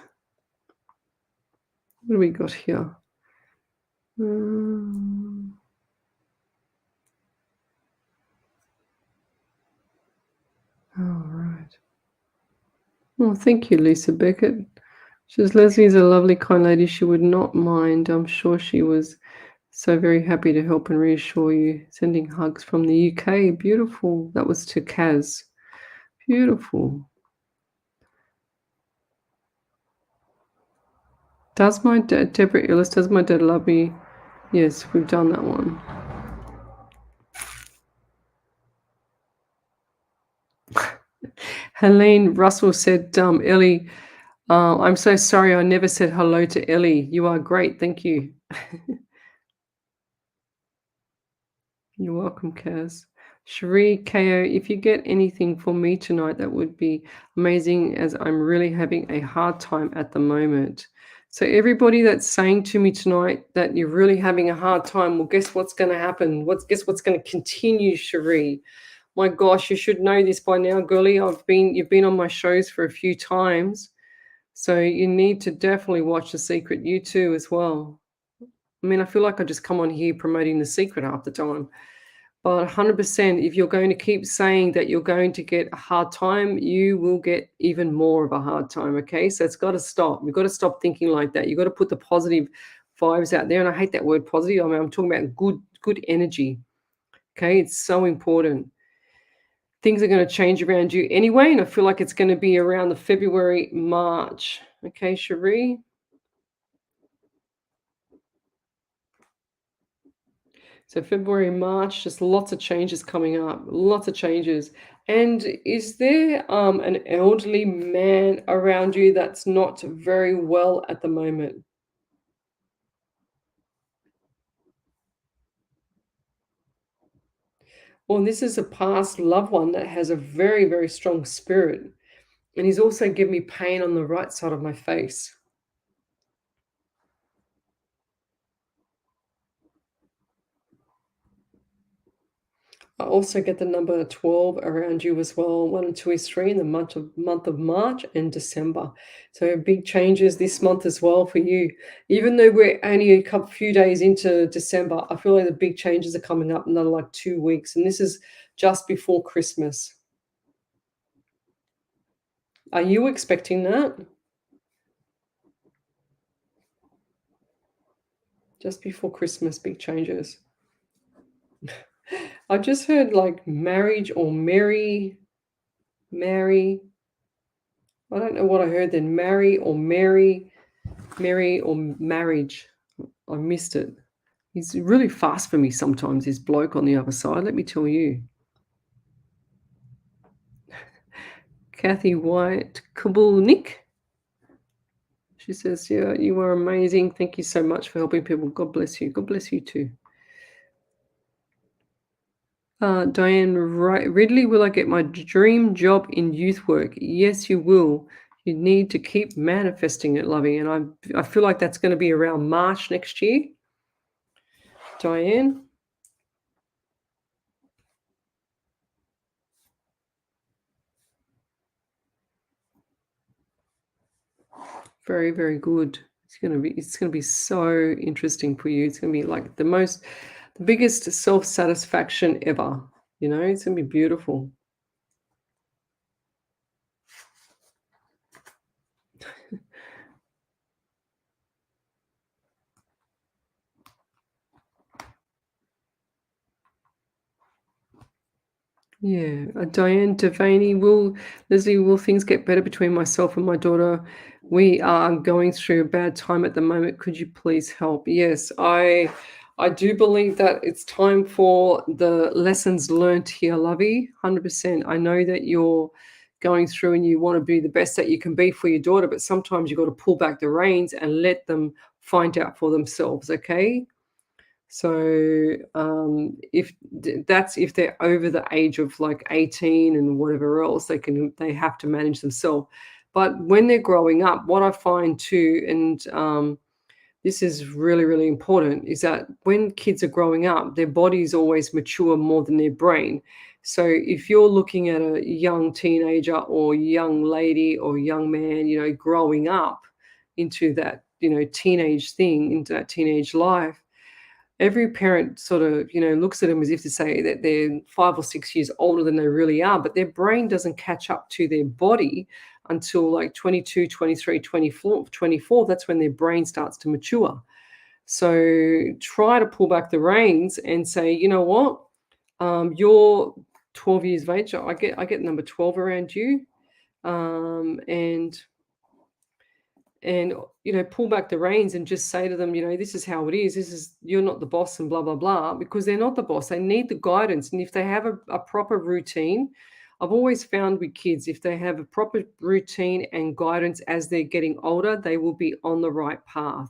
What do we got here? All right. Well, thank you, Lisa Beckett. She says, Leslie is a lovely, kind lady. She would not mind. I'm sure she was so very happy to help and reassure you. Sending hugs from the UK. Beautiful. That was to Kaz. Beautiful. Does my dad, Deborah Illis, does my dad love me? Yes, we've done that one. Helene Russell said, Ellie, I'm so sorry I never said hello to Ellie. You are great. Thank you. You're welcome, Kaz. Cherie KO, if you get anything for me tonight, that would be amazing, as I'm really having a hard time at the moment. So everybody that's saying to me tonight that you're really having a hard time, well, guess what's going to happen? Guess what's going to continue, Cherie? My gosh, you should know this by now, girlie. You've been on my shows for a few times, so you need to definitely watch The Secret. You too, as well. I mean, I feel like I just come on here promoting The Secret half the time. But 100%, if you're going to keep saying that you're going to get a hard time, you will get even more of a hard time, okay? So it's got to stop. You've got to stop thinking like that. You've got to put the positive vibes out there. And I hate that word positive. I mean, I'm talking about good energy, okay? It's so important. Things are going to change around you anyway, and I feel like it's going to be around the February, March. Okay, Cherie? So February, March, just lots of changes coming up, lots of changes. And is there an elderly man around you that's not very well at the moment? Well, this is a past loved one that has a very, very strong spirit. And he's also given me pain on the right side of my face. I also get the number 12 around you as well. 1 and 2 is 3 in the month of March and December. So big changes this month as well for you. Even though we're only a couple few days into December, I feel like the big changes are coming up in another like 2 weeks, and this is just before Christmas. Are you expecting that? Just before Christmas, big changes. I just heard like marriage or marry. I don't know what I heard then. Marry or marry or marriage. I missed it. He's really fast for me sometimes, this bloke on the other side, let me tell you. Kathy White Kabulnik. She says, yeah, you are amazing. Thank you so much for helping people. God bless you. God bless you too. Diane Ridley, will I get my dream job in youth work? Yes, you will. You need to keep manifesting it, Lovey. And I feel like that's going to be around March next year. Diane. Very, very good. It's gonna be so interesting for you. It's gonna be like the biggest self-satisfaction ever. It's gonna be beautiful. Yeah, Diane Devaney, will things get better between myself and my daughter? We are going through a bad time at the moment. Could you please help? Yes, I do believe that it's time for the lessons learned here, Lovey. 100%. I know that you're going through and you want to be the best that you can be for your daughter, but sometimes you've got to pull back the reins and let them find out for themselves, okay? So, if they're over the age of like 18 and whatever else, they have to manage themselves. But when they're growing up, what I find too, and this is really, really important, is that when kids are growing up, their bodies always mature more than their brain. So if you're looking at a young teenager or young lady or young man, growing up into that, teenage thing, into that teenage life, every parent sort of, looks at them as if to say that they're 5 or 6 years older than they really are, but their brain doesn't catch up to their body until like 22, 23, 24. 24. That's when their brain starts to mature. So try to pull back the reins and say, you know what? You're 12 years of age. I get number 12 around you. And pull back the reins and just say to them, this is how it is. You're not the boss and blah, blah, blah, because they're not the boss. They need the guidance. And if they have a proper routine, I've always found with kids, if they have a proper routine and guidance as they're getting older, they will be on the right path.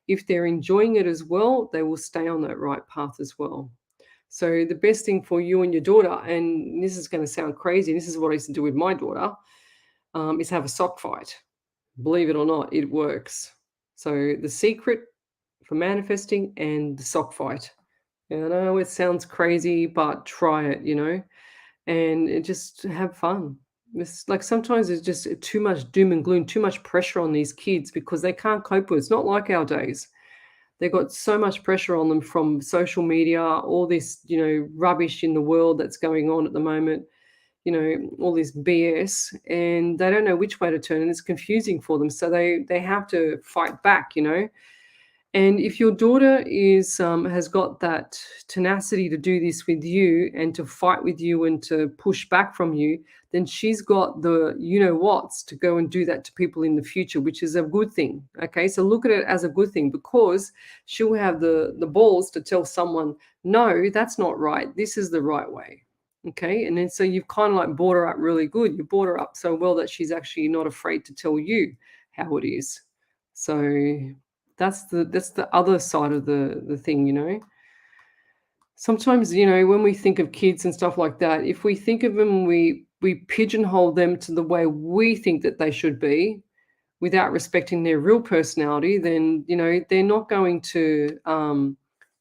If they're enjoying it as well, they will stay on that right path as well. So the best thing for you and your daughter, and this is going to sound crazy, this is what I used to do with my daughter, is have a sock fight. Believe it or not, it works. So the secret for manifesting and the sock fight. I know it sounds crazy, but try it, and just have fun. It's like sometimes it's just too much doom and gloom, too much pressure on these kids because they can't cope with it. It's not like our days. They've got so much pressure on them from social media, all this, rubbish in the world that's going on at the moment, all this BS, and they don't know which way to turn, and it's confusing for them. So they have to fight back. And if your daughter has got that tenacity to do this with you and to fight with you and to push back from you, then she's got the whats to go and do that to people in the future, which is a good thing. Okay, so look at it as a good thing because she'll have the balls to tell someone, no, that's not right. This is the right way. Okay, and then so you've kind of like brought her up really good. You brought her up so well that she's actually not afraid to tell you how it is. So that's the other side of the thing. Sometimes, when we think of kids and stuff like that, if we think of them, we pigeonhole them to the way we think that they should be without respecting their real personality, then, they're not going to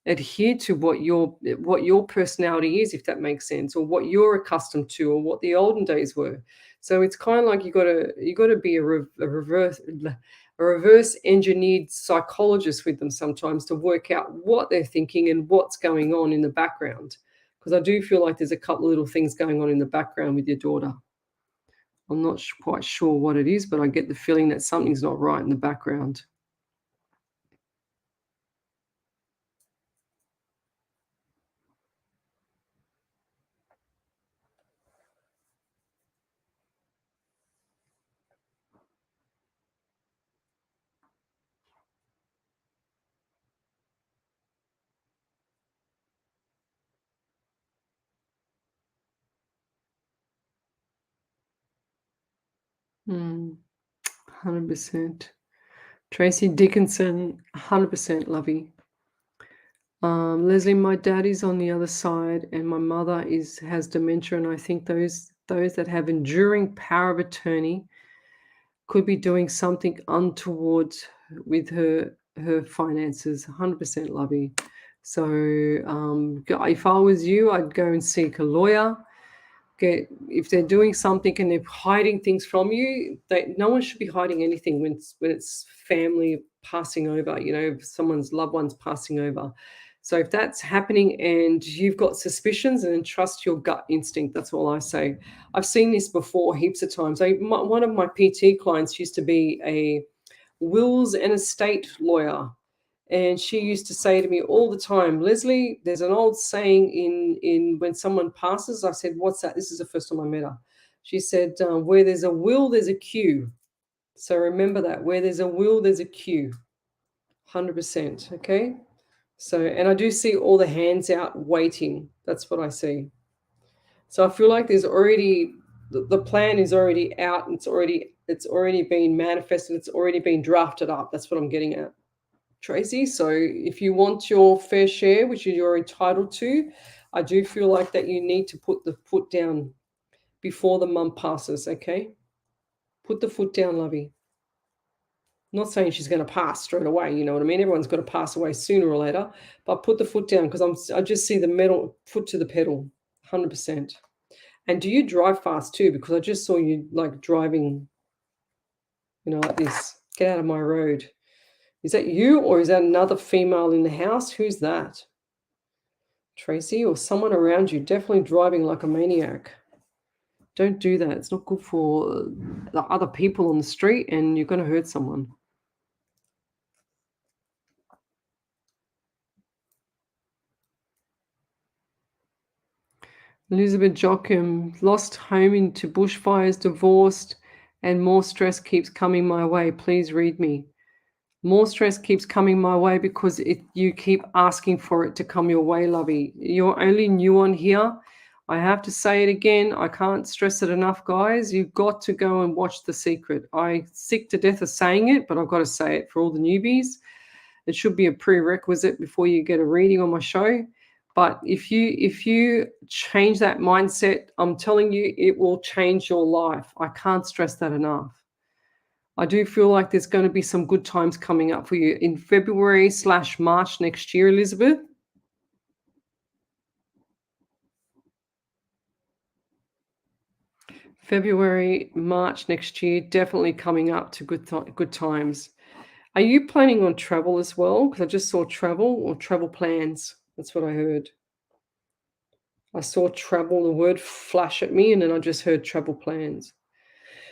adhere to what your personality is, if that makes sense, or what you're accustomed to, or what the olden days were. So it's kind of like you got to be a reverse engineered psychologist with them sometimes to work out what they're thinking and what's going on in the background. Because I do feel like there's a couple of little things going on in the background with your daughter. I'm not quite sure what it is, but I get the feeling that something's not right in the background. Mm, 100%. Tracy Dickinson, 100% lovey. Leslie, my daddy's on the other side, and my mother has dementia, and I think those that have enduring power of attorney could be doing something untoward with her finances. 100% lovey. So if I was you, I'd go and seek a lawyer. If they're doing something and they're hiding things from you, no one should be hiding anything when it's family passing over, if someone's loved one's passing over. So if that's happening and you've got suspicions, then trust your gut instinct. That's all I say. I've seen this before heaps of times. One of my PT clients used to be a wills and estate lawyer. And she used to say to me all the time, Leslie, there's an old saying in when someone passes. I said, what's that? This is the first time I met her. She said, where there's a will, there's a queue. So remember that. Where there's a will, there's a queue. 100%. Okay. So, and I do see all the hands out waiting. That's what I see. So I feel like there's already the plan is already out. And it's already been manifested. It's already been drafted up. That's what I'm getting at, Tracy. So if you want your fair share, which you're entitled to, I do feel like that you need to put the foot down before the mum passes, okay? Put the foot down, lovey. I'm not saying she's going to pass straight away, you know what I mean? Everyone's got to pass away sooner or later, but put the foot down because I just see the metal foot to the pedal, 100%. And do you drive fast too? Because I just saw you like driving, like this. Get out of my road. Is that you or is that another female in the house? Who's that? Tracy or someone around you, definitely driving like a maniac. Don't do that. It's not good for the other people on the street and you're going to hurt someone. Elizabeth Jocham, lost home into bushfires, divorced, and more stress keeps coming my way. Please read me. More stress keeps coming my way because you keep asking for it to come your way, lovey. You're only new on here. I have to say it again. I can't stress it enough, guys. You've got to go and watch The Secret. I'm sick to death of saying it, but I've got to say it for all the newbies. It should be a prerequisite before you get a reading on my show. But if you change that mindset, I'm telling you, it will change your life. I can't stress that enough. I do feel like there's going to be some good times coming up for you in February/March next year, Elizabeth. February, March next year, definitely coming up to good times. Are you planning on travel as well? Because I just saw travel or travel plans. That's what I heard. I saw travel, the word flash at me, and then I just heard travel plans.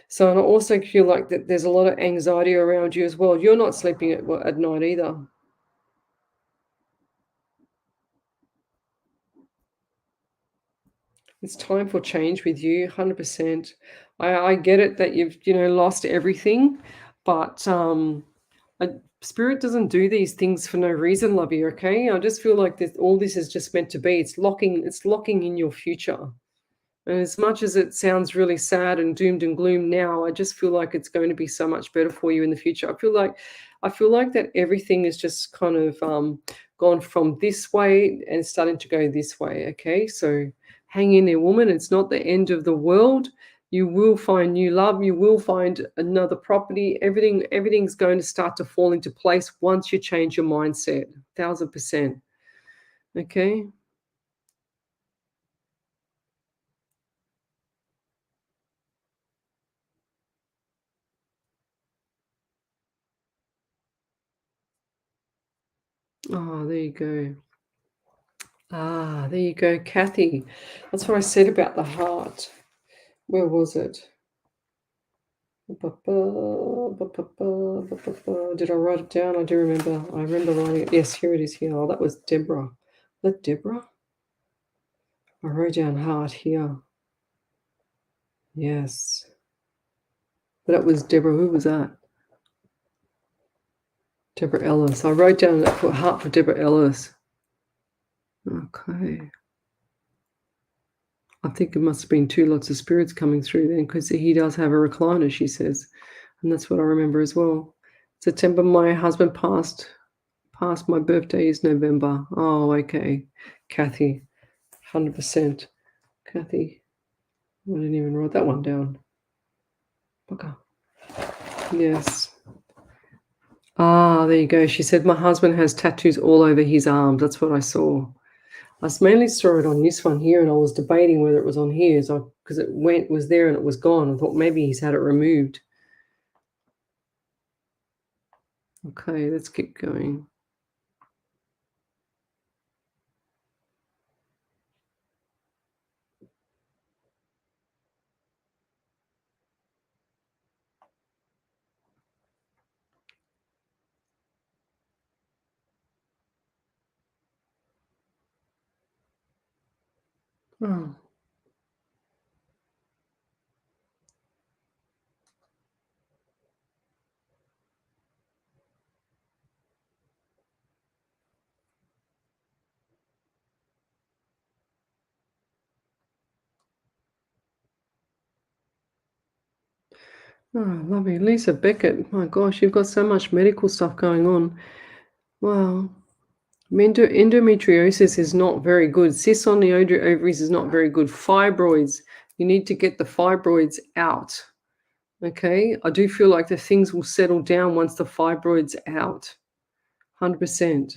So, and I also feel like that there's a lot of anxiety around you as well. You're not sleeping at night either. It's time for change with you, 100%. I get it that you've, lost everything, but Spirit doesn't do these things for no reason, lovey, okay? I just feel like all this is just meant to be. It's locking in your future. And as much as it sounds really sad and doomed and gloom now, I just feel like it's going to be so much better for you in the future. I feel like that everything is just kind of gone from this way and starting to go this way, okay? So hang in there, woman. It's not the end of the world. You will find new love. You will find another property. Everything's going to start to fall into place once you change your mindset, 1,000%. Okay. Oh, there you go. Ah, there you go, Kathy. That's what I said about the heart. Where was it? Did I write it down? I do remember. I remember writing it. Yes, here it is here. Oh, that was Deborah. Was that Deborah? I wrote down heart here. Yes. But that was Deborah. Who was that? Deborah Ellis. I wrote down that for heart for Deborah Ellis. Okay. I think it must have been two lots of spirits coming through then, because he does have a recliner, she says. And that's what I remember as well. September, my husband passed. My birthday is November. Oh, okay. Kathy, 100%. Kathy, I didn't even write that one down. Okay. Yes. Ah, there you go. She said my husband has tattoos all over his arms. That's what I saw. I mainly saw it on this one here, and I was debating whether it was on here, because it was there and it was gone. I thought maybe he's had it removed. Okay, let's keep going. Oh. Oh, lovely. Lisa Beckett. My gosh, you've got so much medical stuff going on. Wow. Endometriosis is not very good. Cysts on the ovaries is not very good. Fibroids, you need to get the fibroids out. Okay? I do feel like the things will settle down once the fibroids out. 100%.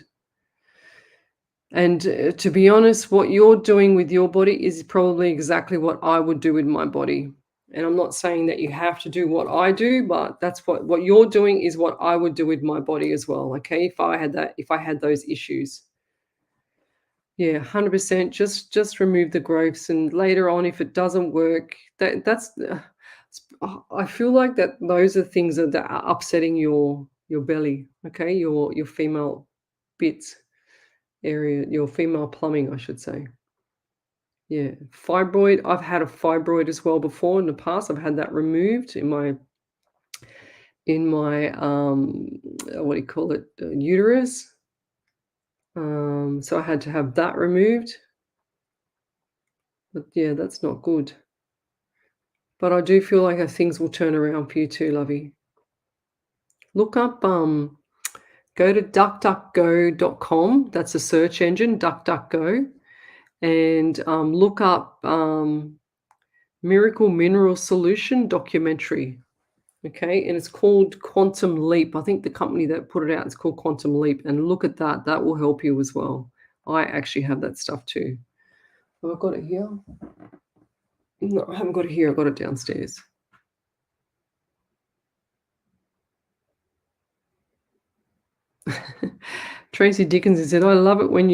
And to be honest, what you're doing with your body is probably exactly what I would do with my body. And I'm not saying that you have to do what I do, but that's what you're doing is what I would do with my body as well. Okay, if I had those issues. Yeah, 100%. Just remove the growths, and later on, if it doesn't work, I feel like that those are things that are upsetting your belly. Okay, your female bits area, your female plumbing, I should say. Yeah, fibroid. I've had a fibroid as well before in the past. I've had that removed in my what do you call it, uterus. So I had to have that removed. But yeah, that's not good. But I do feel like things will turn around for you too, lovey. Look up, go to duckduckgo.com. That's a search engine, DuckDuckGo, and look up Miracle Mineral Solution documentary. Okay, and it's called Quantum Leap. I think the company that put it out is called Quantum Leap, and look at that. That will help you as well. I actually have that stuff too. Have I got it here? No, I haven't got it here. I got it downstairs. Tracy Dickinson said, "I love it when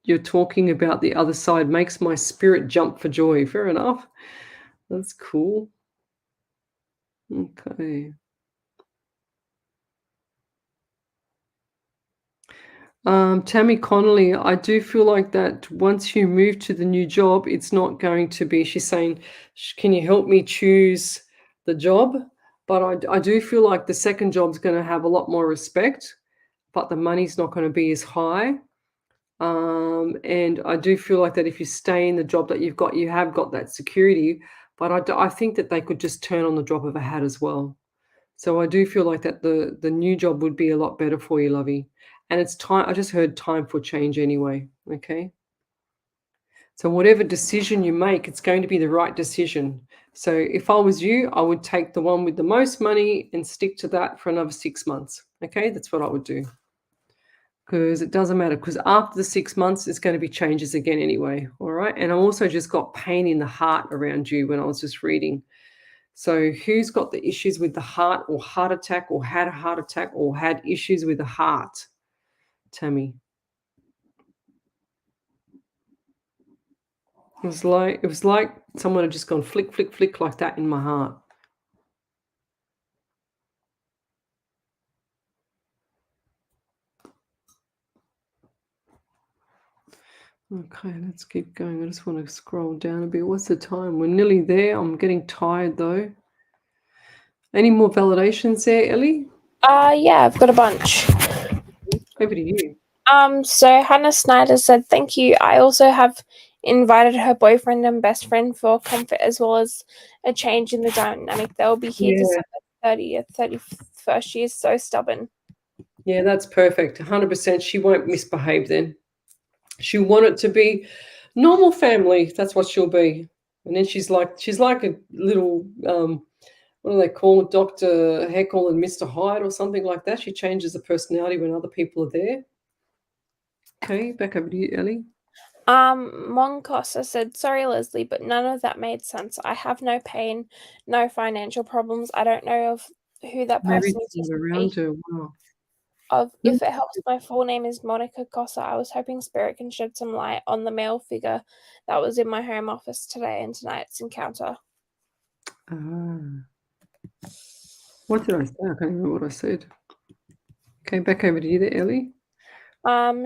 you're talking about the other side. Makes my spirit jump for joy." Fair enough. That's cool. Okay. Tammy Connolly, I do feel like that once you move to the new job, it's not going to be. She's saying, "Can you help me choose the job?" But I do feel like the second job's going to have a lot more respect, but the money's not going to be as high. And I do feel like that if you stay in the job that you've got, you have got that security. But I think that they could just turn on the drop of a hat as well. So I do feel like that the new job would be a lot better for you, lovey. And it's time. I just heard time for change anyway. Okay. So whatever decision you make, it's going to be the right decision. So if I was you, I would take the one with the most money and stick to that for another 6 months. Okay, that's what I would do. because it doesn't matter, because after the 6 months, there's gonna be changes again anyway, all right? And I also just got pain in the heart around you when I was just reading. So who's got the issues with the heart or heart attack or had a heart attack or had issues with the heart? Tammy. It was like someone had just gone flick, flick, flick like that in my heart. Okay, let's keep going. I just want to scroll down a bit. What's the time? We're nearly there. I'm getting tired though. Any more validations there, Ellie? Yeah, I've got a bunch. Over to you. So Hannah Snyder said, "Thank you. I also have invited her boyfriend and best friend for comfort as well as a change in the dynamic. They'll be here Yeah, December 30th, 31st. She is so stubborn." yeah, that's perfect. 100%. She won't misbehave then. She'll want it to be normal family. That's what she'll be. And then she's like a little what do they call it? Dr. Heckle and Mr. Hyde or something like that. She changes the personality when other people are there. Okay, back over to you, Ellie. Moncosa said, "Sorry, Leslie, but none of that made sense. I have no pain, no financial problems. I don't know of who that Maybe person it's is not you're around speaking her. Wow. of. Hmm. If it helps, my full name is Monica Cossa. I was hoping Spirit can shed some light on the male figure that was in my home office today and tonight's encounter." Ah, what did I say? I can't remember what I said. Okay, back over to you there, Ellie.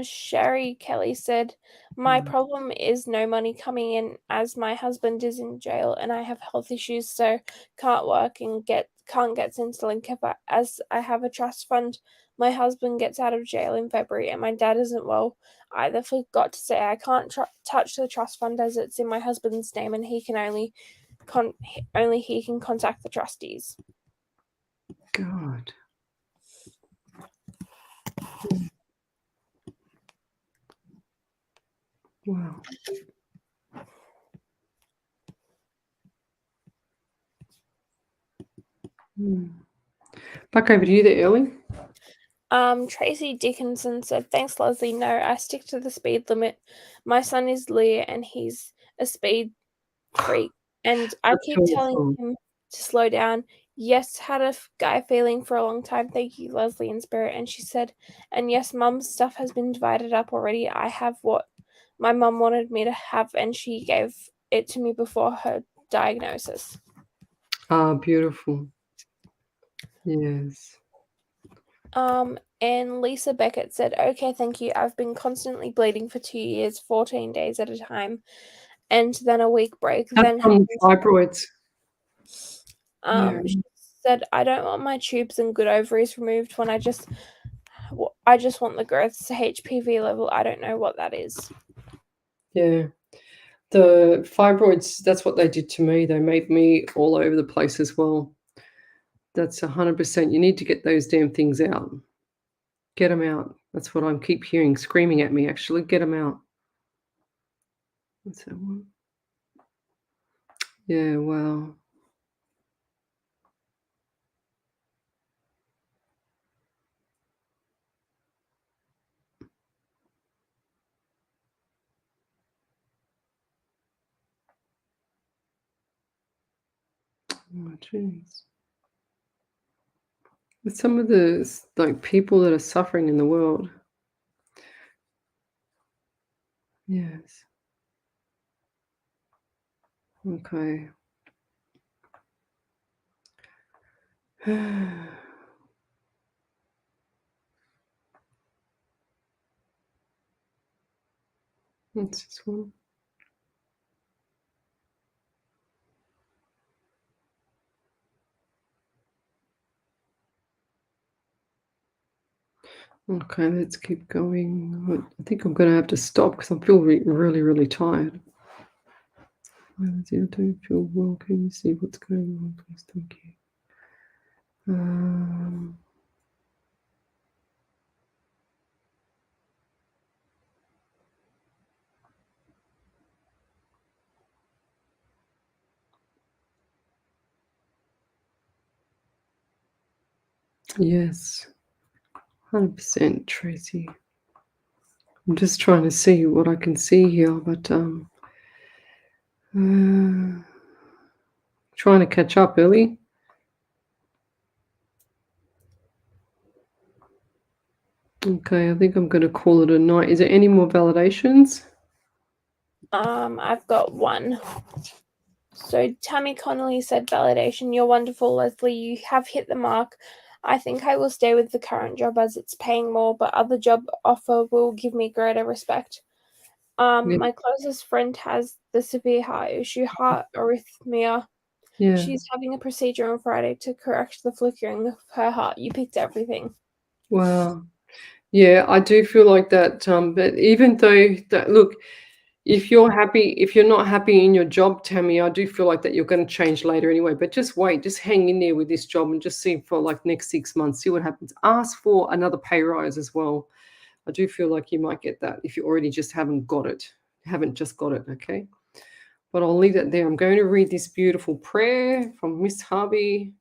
Sherry Kelly said, "My Mm. problem is no money coming in as my husband is in jail and I have health issues, so can't work and can't get Centrelink as I have a trust fund. My husband gets out of jail in February and my dad isn't well either. Forgot to say I can't touch the trust fund as it's in my husband's name and he can only he can contact the trustees." God. Mm. Wow. Mm. Back over to you there, Ellie. Tracy Dickinson said, "Thanks, Leslie. No, I stick to the speed limit. My son is Lear and he's a speed freak. And I That's keep telling awesome. him to slow down. Yes, had a guy feeling for a long time. Thank you, Leslie in spirit." And she said, "And yes, mum's stuff has been divided up already. I have what my mum wanted me to have, and she gave it to me before her diagnosis." Ah, beautiful. Yes. And Lisa Beckett said, "Okay, thank you. I've been constantly bleeding for 2 years, 14 days at a time, and then a week break. That's Then from the fibroids. Yeah. she said, I don't want my tubes and good ovaries removed when I just want the growths to HPV level. I don't know what that is." Yeah. The fibroids, that's what they did to me. They made me all over the place as well. That's 100%. You need to get those damn things out. Get them out. That's what I keep hearing screaming at me, actually. Get them out. What's that one? Yeah, wow. Oh, jeez. With some of the like people that are suffering in the world. Yes. Okay. What's this one? Okay, let's keep going. I think I'm going to have to stop because I feel really, really tired. I don't feel well. Can you see what's going on, please? Thank you. Yes, 100%, Tracy. I'm just trying to see what I can see here, but uh, trying to catch up, Ellie. Okay, I think I'm going to call it a night. Is there any more validations? I've got one. So Tammy Connolly said, validation, you're wonderful, Lesley. You have hit the mark. I think I will stay with the current job as it's paying more, but other job offer will give me greater respect. Yeah. My closest friend has the severe heart issue, heart arrhythmia. Yeah. She's having a procedure on Friday to correct the flickering of her heart. You picked everything. Wow. Yeah, I do feel like that. But even though that, look, if you're not happy in your job, Tammy, I do feel like that you're going to change later anyway. But just wait, just hang in there with this job and just see for like next 6 months, see what happens. Ask for another pay rise as well. I do feel like you might get that if you already just haven't got it. Haven't just got it, okay? But I'll leave that there. I'm going to read this beautiful prayer from Miss Harvey,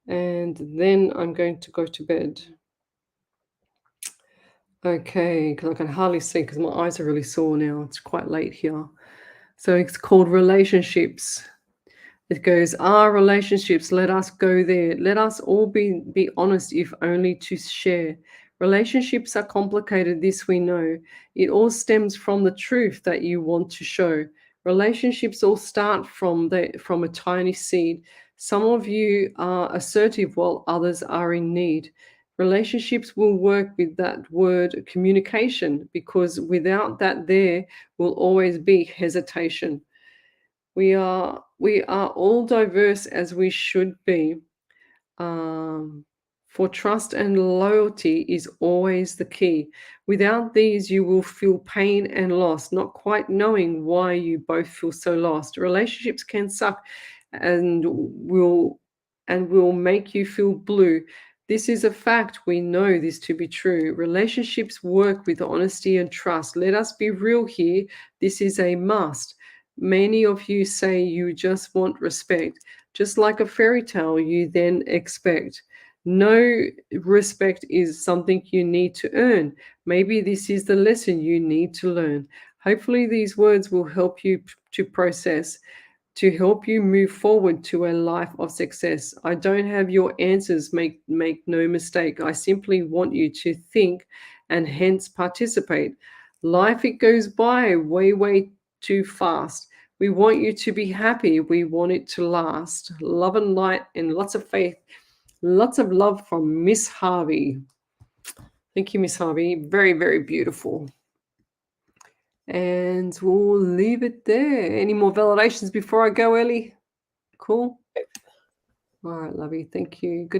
and then I'm going to go to bed. Okay, because I can hardly see because my eyes are really sore now. It's quite late here. So it's called relationships. It goes, our relationships, let us go there. Let us all be honest, if only to share. Relationships are complicated, this we know. It all stems from the truth that you want to show. Relationships all start from a tiny seed. Some of you are assertive while others are in need. Relationships will work with that word communication, because without that there will always be hesitation. We are all diverse as we should be. Um, for trust and loyalty is always the key. Without these, you will feel pain and loss, not quite knowing why you both feel so lost. Relationships can suck and will make you feel blue. This is a fact. We know this to be true. Relationships work with honesty and trust. Let us be real here. This is a must. Many of you say you just want respect. Just like a fairy tale, you then expect. No, respect is something you need to earn. Maybe this is the lesson you need to learn. Hopefully, these words will help you to process, to help you move forward to a life of success. I don't have your answers, make no mistake. I simply want you to think and hence participate. Life, it goes by way too fast. We want you to be happy. We want it to last. Love and light and lots of faith. Lots of love from Miss Harvey. Thank you, Miss Harvey. Very, very beautiful. And we'll leave it there. Any more validations before I go, Ellie? Cool. All right, lovey. Thank you. Good